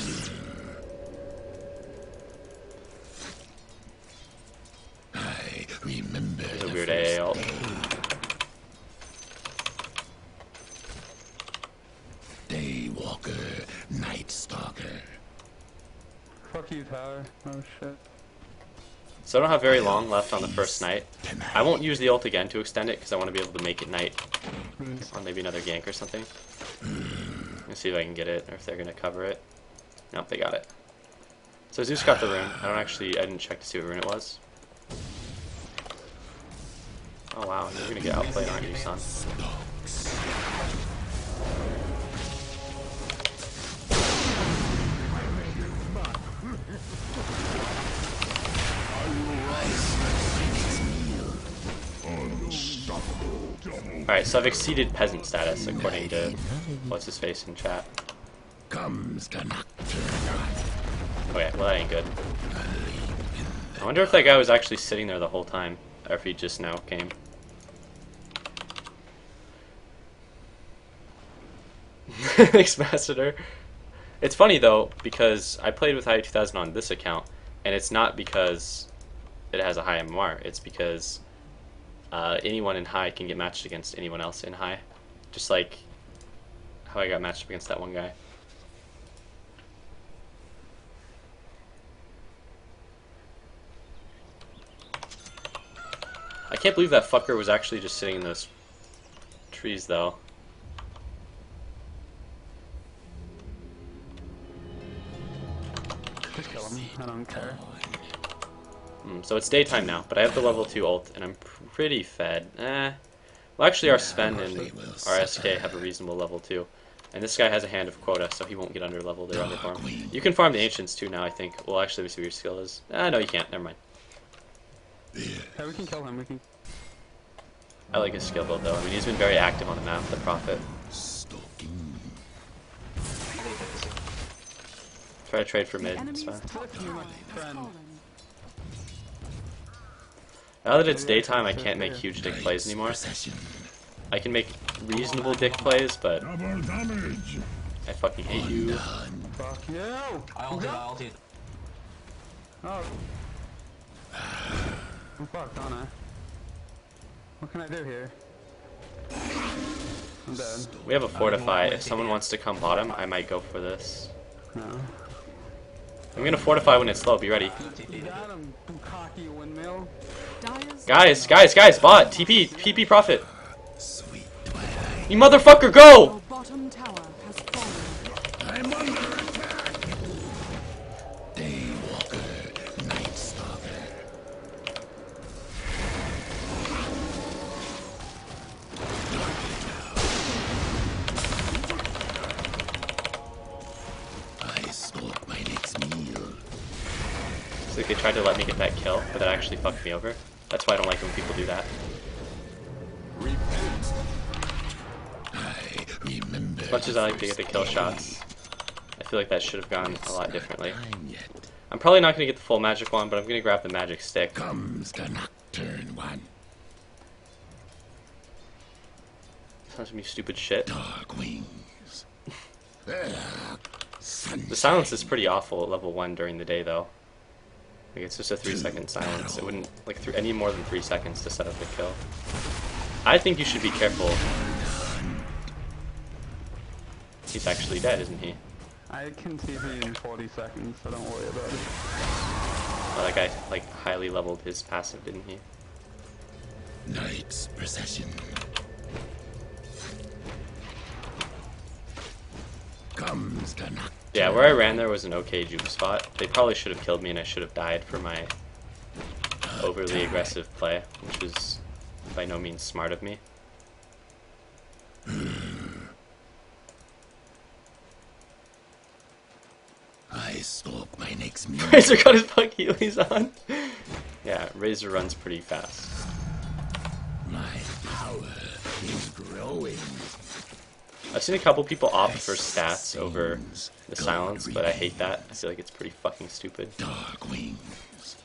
I remember it's a the weird first AA ult. day. Daywalker, Night Stalker. Fuck you, tower. Oh shit. So I don't have very long left on the first night. I won't use the ult again to extend it because I want to be able to make it night on maybe another gank or something. Let's see if I can get it or if they're gonna cover it. Nope, they got it. So Zeus got the rune. I didn't check to see what rune it was. Oh wow, you're gonna get outplayed, aren't you, son? Alright, so I've exceeded peasant status according to what's his face in chat. Comes the nocturne. Okay, well that ain't good. I wonder if that guy was actually sitting there the whole time, or if he just now came. Thanks, Masseter. It's funny though, because I played with IE2000 on this account, and it's not because it has a high MMR, it's because anyone in high can get matched against anyone else in high. Just like how I got matched up against that one guy. I can't believe that fucker was actually just sitting in those trees though. Just kill him. I don't care. So it's daytime now, but I have the level 2 ult, and I'm pretty fed. Well, actually, our Sven and our SK have a reasonable level 2. And this guy has a hand of quota, so he won't get under leveled or underfarm. You can farm the Ancients too now, I think. Well, actually, let me see what your skill is. No, you can't. Never mind. Yeah, we can kill him. We can. I like his skill build, though. I mean, he's been very active on the map, the Prophet. Stalking. Try to trade for The mid, it's enemy's fine. top tower has Friend. fallen. Now that it's daytime, I can't make huge dick plays anymore. Procession. I can make reasonable dick plays, but Double damage. I fucking hate you. Fuck you. I ulted. Oh. I'm fucked, aren't I? What can I do here? I'm dead. We have a fortify. If someone wants to come bottom, I might go for this. No. I'm gonna fortify when it's low. Be ready. You got him, cocky windmill. Dire's Guys, bot. TP Prophet. Sweet twilight. You motherfucker, go! Your bottom tower has fallen. I'm under attack. Daywalker, Night Stalker. I stalk my next meal. So they tried to let me get that kill, but that actually fucked me over. That's why I don't like when people do that. I remember. As much as I like to get the kill shots, I feel like that should have gone a lot differently. Time yet. I'm probably not gonna get the full magic wand, but I'm gonna grab the magic stick. Comes the nocturne one. Sounds to me stupid shit. Dark wings. The silence is pretty awful at level 1 during the day, though. Like, it's just a 3-second silence. It wouldn't, like, any more than 3 seconds to set up the kill. I think you should be careful. He's actually dead, isn't he? I can TP in 40 seconds, so don't worry about it. Oh, that guy, like, highly leveled his passive, didn't he? Night's procession. Comes the nocturne. Yeah, where I ran there was an okay juke spot. They probably should have killed me and I should have died for my overly aggressive play, which was by no means smart of me. I stalk my next meal. Razor got his fuck healies on. Yeah, Razor runs pretty fast. My power is growing. I've seen a couple people opt for stats over the silence, but I hate that. I feel like it's pretty fucking stupid. Dark wings.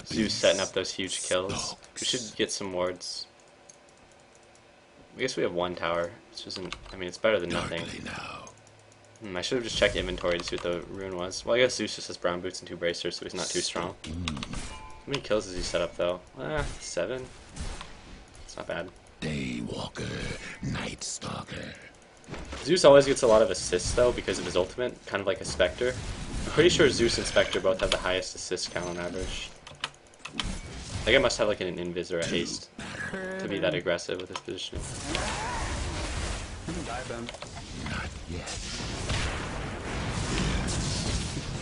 Zeus setting up those huge kills. We should get some wards. I guess we have one tower, which isn't. I mean, it's better than nothing. I should have just checked inventory to see what the rune was. Well, I guess Zeus just has brown boots and 2 bracers, so he's not too strong. How many kills does he set up though? 7. It's not bad. Daywalker, Night Stalker. Zeus always gets a lot of assists though because of his ultimate, kind of like a Spectre. I'm pretty sure Zeus and Spectre both have the highest assist count on average. I think I must have like an invis or a haste to be that aggressive with his positioning. Die them. Not yet.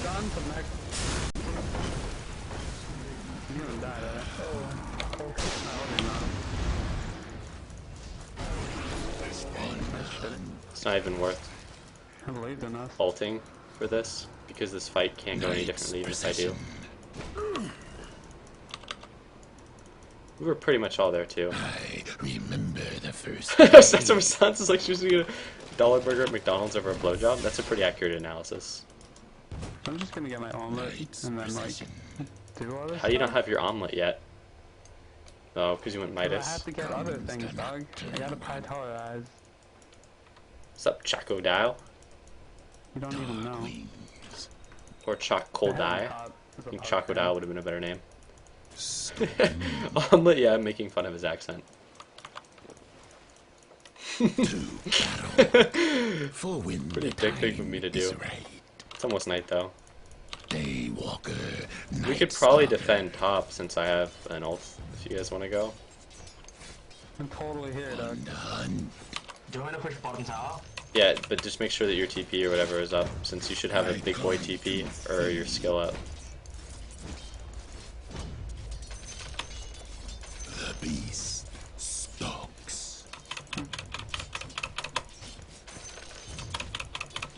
Done to next. You gonna die there. It's not even worth I believed in us. ulting for this because this fight can't go any differently even if I do. We were pretty much all there too. I remember the first. That's what sounds is like choosing a dollar burger at McDonald's over a blowjob. That's a pretty accurate analysis. I'm just gonna get my omelet and then like do all this. How do you not have your omelet yet? Oh, because you went I have Midas. to get other things, dog. I gotta prioritize. What's up, Choco Dial? You don't even know. Or Choco Die? I I think Choco Dial would have been a better name. Omelet, yeah, I'm making fun of his accent. Full wind. Pretty dick thing of me to do. Right. It's almost night though. Daywalker, We could probably defend top since I have an ult if you guys want to go. I'm totally here, dog. Do you want to push bottom tower? Yeah, but just make sure that your TP or whatever is up since you should have a big boy TP or your skill up. The beast stalks.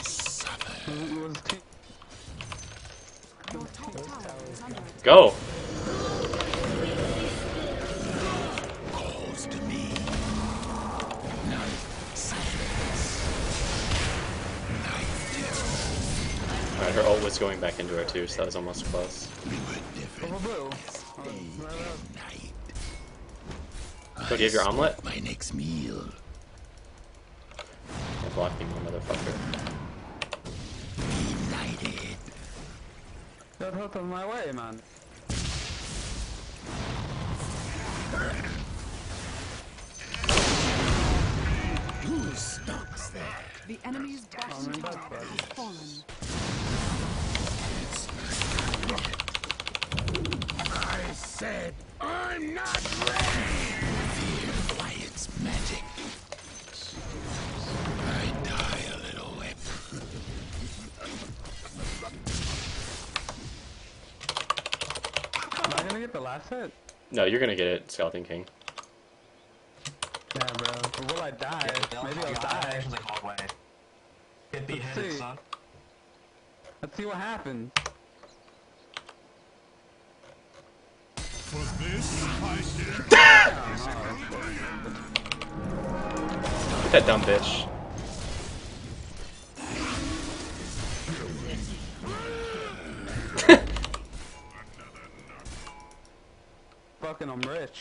Suffer. It was Your top tower is under attack. Go! Calls to me. Night silence. Night terror. Alright, her ult was going back into her too, so that was almost close. We were different. blue. Night. So do you have your omelet? My next meal. You're blocking me, motherfucker. United. Get out of my way, man. Who stalks there? The enemy's bottom tower has fallen. I said I'm not ready. Fear quiets magic. I die a little whip. Am I gonna get the last hit? No, you're gonna get it, Skeleton King. Yeah, bro. But will I die? Maybe I'll die. Like halfway. Get Let's beheaded, see. son. Let's see what happens. Get that dumb bitch. Fucking, I'm rich.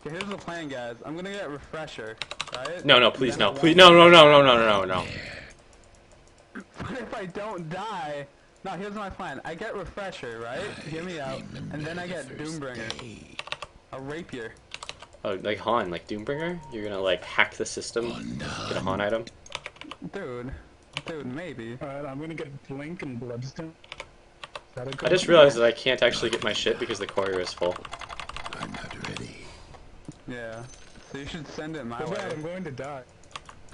Okay, here's the plan, guys. I'm gonna get refresher, right? No, no, And please, then no, I please, won't- no, no, no, no, no, no, no, no. But if I don't die, no, here's my plan. I get refresher, right? Hear me out, and then I get Doombringer, a rapier. Oh, like Han, like Doombringer? You're gonna like hack the system, get a Han item? Dude, maybe. Alright, I'm gonna get Blink and Bloodstone. Is that a good I just one? realized that I can't actually get my shit because the courier is full. I'm not ready. Yeah. So you should send it my Too bad, way. I'm going to die.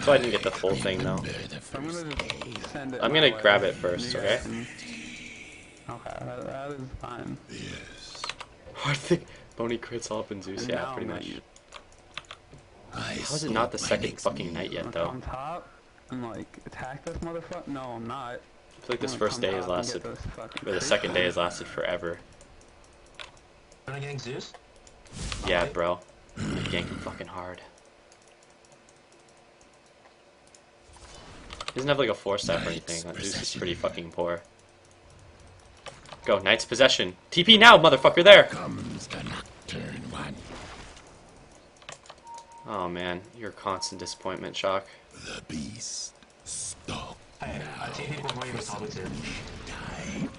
So I didn't get the full thing though. Remember the I'm first gonna day. just send it. I'm my gonna way. grab it first, You okay? guys can- Okay, that is fine. Yes. I think Boney crits all up in Zeus, And yeah, now pretty I'm much. gonna How is it not the second fucking night yet though? on top and like attack this motherfucker. No, I'm not. I feel like this I'm first gonna day come has top and lasted, get this fucking or the creep. second day has lasted forever. Wanna getting Zeus? Yeah, bro. I'm gonna gank him fucking hard. He doesn't have like a 4-step or anything. That Zeus is pretty fucking poor. Go, Knight's Possession. TP now, motherfucker, there! Comes the nocturne one. Oh man, you're a constant disappointment, Shock. The beast stalk. Hey, I take people where you was talking to. Time.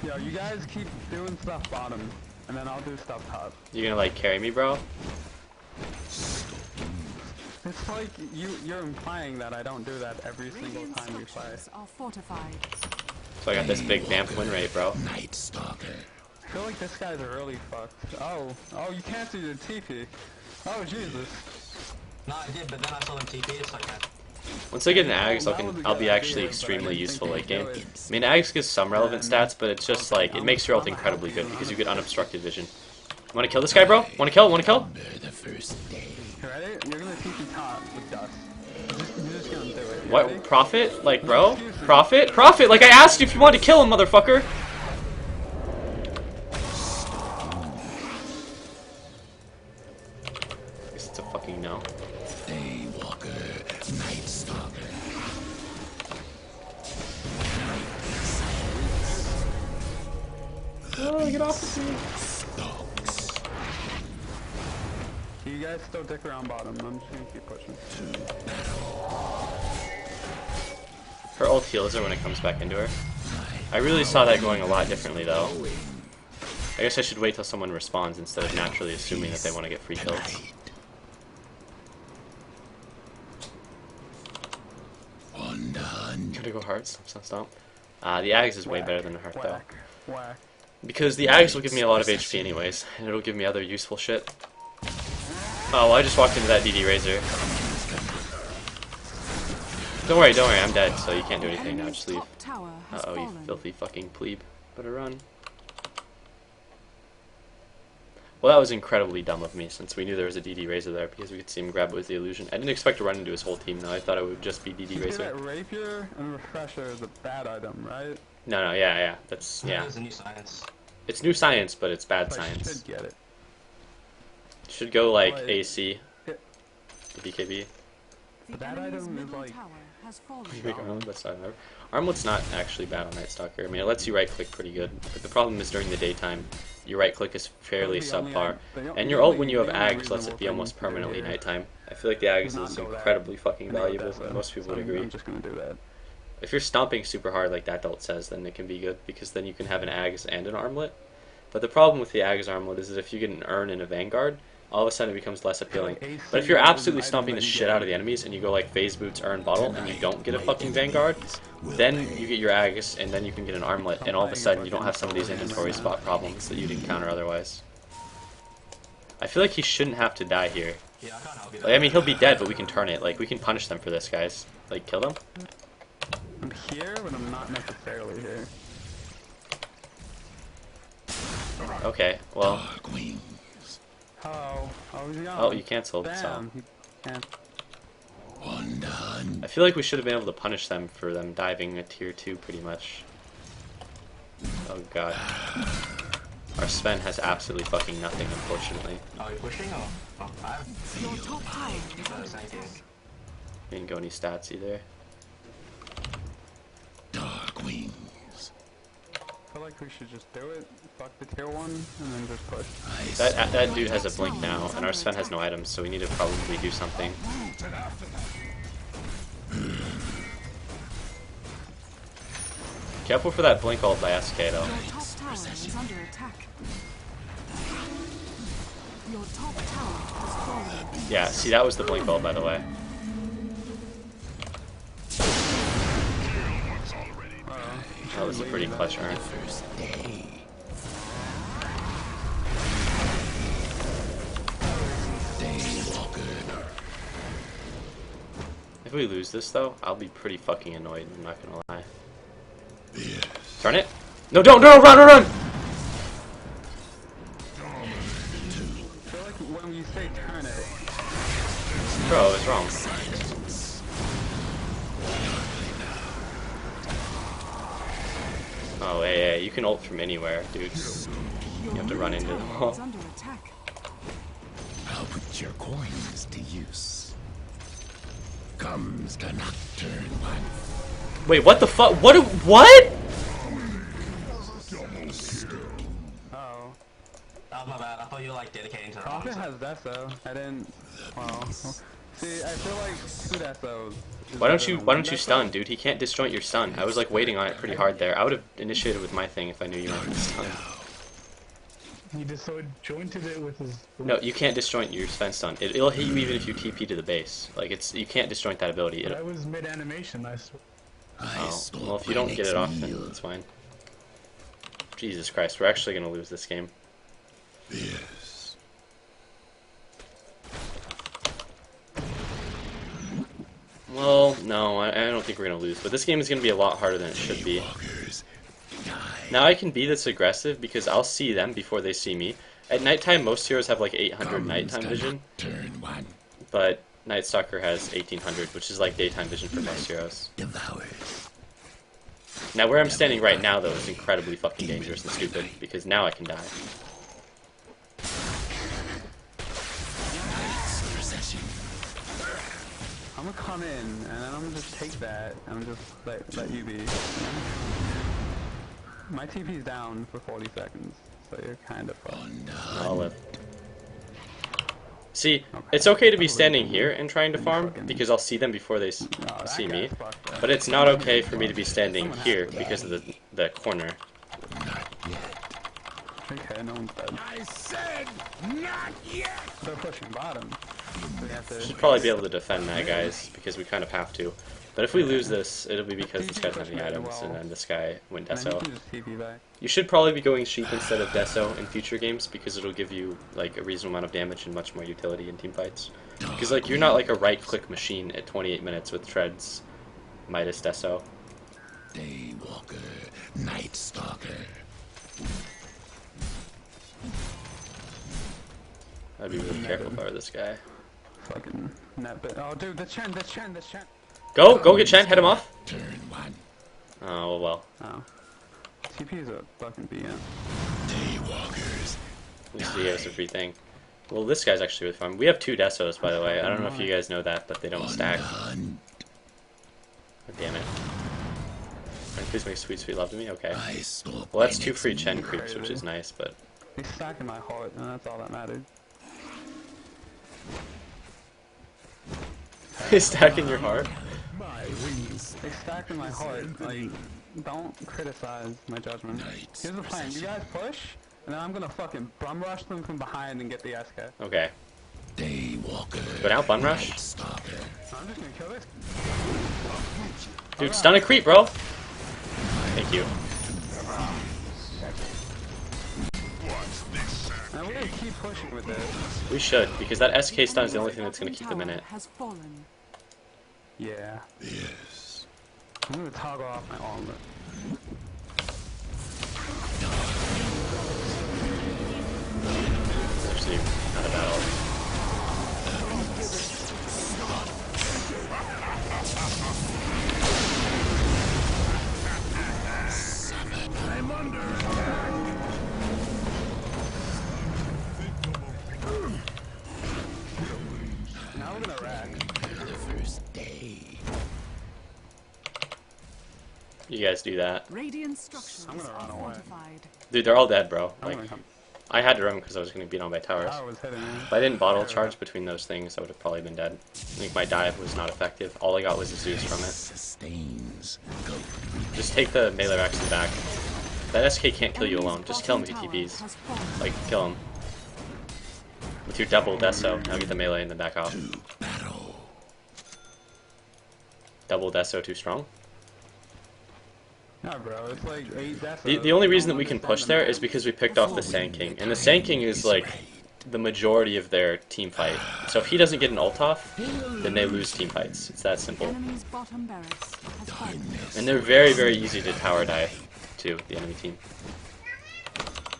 Yo, you guys keep doing stuff bottom, and then I'll do stuff top. You gonna like carry me, bro? It's like you're implying that I don't do that every single Radiant time we play. structures are fortified. So I got this big vamp win rate, bro. Night Stalker. I feel like this guy's really fucked. Oh, you can't do the TP. Oh, Jesus. No, I did, but then I saw them TP, it's like that. Once I get an Ags, I'll be actually extremely useful late game. I mean, Ags gives some relevant stats, but it's just like, it makes your ult incredibly good because you get unobstructed vision. Wanna kill this guy, bro? Wanna kill? Wanna kill? The first day. You ready? You're gonna TP top with dust. You're just gonna do it. You ready? What? Profit? Like, bro? Profit? Profit! Like, I asked you if you wanted to kill him, motherfucker! I guess it's a fucking no. Daywalker. Night Stalker. Oh, get off of me. Stalks. You guys still dick around bottom. I'm just gonna keep pushing. Her ult heals her when it comes back into her. I really saw that going a lot differently, though. I guess I should wait till someone responds instead of naturally assuming that they want to get free kills. Undone. Gotta go hard. Stomp, stomp, stomp. The Ags is way better than a heart, though. Whack. Whack. Because the Ags will give me a lot of HP anyways, and it'll give me other useful shit. Oh, well, I just walked into that DD Razor. Don't worry, I'm dead, so you can't do anything now, just leave. Top tower has Uh-oh, you fallen. filthy fucking plebe. Better run. Well, that was incredibly dumb of me, since we knew there was a DD Razor there, because we could see him grab it with the illusion. I didn't expect to run into his whole team, though. I thought it would just be DD You Razor. that rapier and refresher is a bad item, right? No, yeah, that's, yeah. It's a new science. It's new science, but it's bad So I science. should get it. Should go, like, Like- AC. Yeah. BKB. The That enemy's item is middle like- tower has fallen. Big Armlet, that's not enough. Armlet's not actually bad on Night Stalker. I mean, it lets you right-click pretty good, but the problem is during the daytime, your right-click is fairly The only- subpar, the and your ult when you have the only Ags lets reasonable it be thing almost to do permanently here nighttime. I feel like the Ags not is go that. incredibly fucking I know valuable, that, and most people so would agree. I'm just gonna do that. If you're stomping super hard like that ult says, then it can be good, because then you can have an Ags and an Armlet. But the problem with the Ags Armlet is that if you get an Urn and a Vanguard, all of a sudden it becomes less appealing. AC But if you're is an absolutely item stomping the that you shit get. out of the enemies and you go like Phase Boots, Urn, Bottle, and you don't get a fucking Vanguard, then you get your Ags, and then you can get an Armlet, and all of a sudden you don't have some of these inventory spot problems that you'd encounter otherwise. I feel like he shouldn't have to die here. Yeah, I can't help you. Like, I mean, he'll be dead, but we can turn it. Like, we can punish them for this, guys. Like, kill them? I'm here, but I'm not necessarily here. Okay, well, Dark wings. Oh, he's gone. oh, you canceled, so. Damn. He can't. Undone. I feel like we should have been able to punish them for them diving a tier 2 pretty much. Oh god. Our Sven has absolutely fucking nothing, unfortunately. Are you pushing or? Oh, I'm. Your top tower is under Thank you. attack. We didn't go any stats either. Dark wings. I feel like we should just do it. Fuck the tier 1, and then just push. That dude has a blink now, and our Sven has no items, so we need to probably do something. Careful for that blink ult by SK though. Your top tower is under attack. Your top tower has fallen. Yeah, see that was the blink ult by the way. That was a pretty clutch urn. First day. Daywalker. If we lose this though, I'll be pretty fucking annoyed, I'm not gonna lie. Yes. Turn it? No, don't, no, run! I feel like when you say turn it, Bro, I was wrong. Oh, hey, you can ult from anywhere, dude. Your have to run into middle them tower all. is under attack. I'll put your coins to use. Comes the nocturne one. Wait, what the fuck? What? Oh. Oh, my bad. I thought you were like dedicating to the wrong Falcon side. has Deso. I didn't. Well. See, I feel like 2 Desos. Why don't you stun, dude? He can't disjoint your stun. I was like waiting on it pretty hard there. I would have initiated with my thing if I knew you weren't gonna stun. He just so jointed it with his. No, you can't disjoint your Sven stun. It'll hit you even if you TP to the base. Like you can't disjoint that ability. That was mid animation. Oh, well, if you don't get it off, then it's fine. Jesus Christ, we're actually gonna lose this game. Yes. Well, no, I don't think we're gonna lose. But this game is gonna be a lot harder than it should be. Now I can be this aggressive because I'll see them before they see me. At nighttime, most heroes have like 800 nighttime vision, Turn one. but Night Stalker has 1800, which is like daytime vision for most heroes. Devoured. Now where I'm standing right now, though, is incredibly fucking dangerous and stupid because now I can die. Night's procession. I'm gonna come in and then I'm gonna just take that and I'm just let you be. My TP's down for 40 seconds, so you're kind of fucked. I'll live. See, it's okay to be standing here and trying to farm because I'll see them before they see me, but it's not okay for me to be standing here because of the corner. Okay, no one's dead. I said not yet. They're pushing bottom. So we have to. Should probably be able to defend that, guys, because we kind of have to. But if we lose this, it'll be because this guy's having items and then this guy went And then you Deso. can just TP back. You should probably be going Sheep instead of Deso in future games because it'll give you like a reasonable amount of damage and much more utility in team fights. Because like you're not like a right-click machine at 28 minutes with Treads, Midas, Deso. Daywalker, Night Stalker. I'd be really careful if I were this guy. Fucking net bit. Oh, dude, this Chen. Go get Chen, head him off. Turn one. Oh well. Oh. TP's a fucking BM. Daywalkers. At least he has a free thing. Well, this guy's actually really fun. We have 2 Desos, by the way. I don't know if you guys know that, but they don't stack. Oh, damn it. Friend, please make sweet, sweet love to me? Okay. Well, that's 2 free Chen creeps, which is nice, but... He's stacking my heart, and that's all that mattered. He's stacking your heart? He's stacking my heart. Like, don't criticize my judgment. Here's the plan. You guys push, and then I'm gonna fucking bum rush them from behind and get the SK. Okay. Daywalker. Go down, bun rush. I'm just gonna kill this. Dude, stun a creep, bro! Thank you. And we're gonna keep pushing with this. We should, because that SK stun is the only thing that's gonna keep them in it. Has fallen. Yeah. Yes. I'm gonna toggle off my armor. It's actually not a battle. I'm under attack. Now we're gonna rack. The first day. You guys do that. Radiant structures I'm gonna run are away. fortified. Dude, they're all dead, bro. I'm Like, gonna come. I had to run because I was gonna beat on by towers. I was hitting him. If I didn't bottle charge between those things, I would have probably been dead. I think my dive was not effective. All I got was a Zeus from it. Sustains. Go. Just take the melee racks in the back. That SK can't kill you alone. Just kill him with your TPs. Like, kill him. With your double Deso. Now get the melee and then back off. Battle. Double Deso too strong? No, bro, it's like 8 deaths. The only reason that we can push there is because we picked off the Sand King. And the Sand King is like the majority of their team fight. So if he doesn't get an ult off, then they lose team fights. It's that simple. Enemy's bottom barracks has fallen. And they're very, very easy to tower dive to, the enemy team.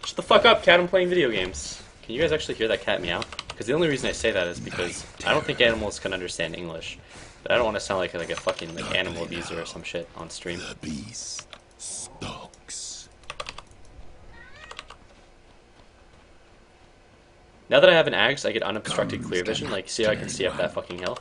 Shut the fuck up, cat, I'm playing video games. Can you guys actually hear that cat meow? Because the only reason I say that is because I don't think animals can understand English. But I don't want to sound like a fucking animal abuser or some shit on stream. The beast stalks. Now that I have an axe, I get unobstructed clear vision. Like, see how I can see up that fucking hill?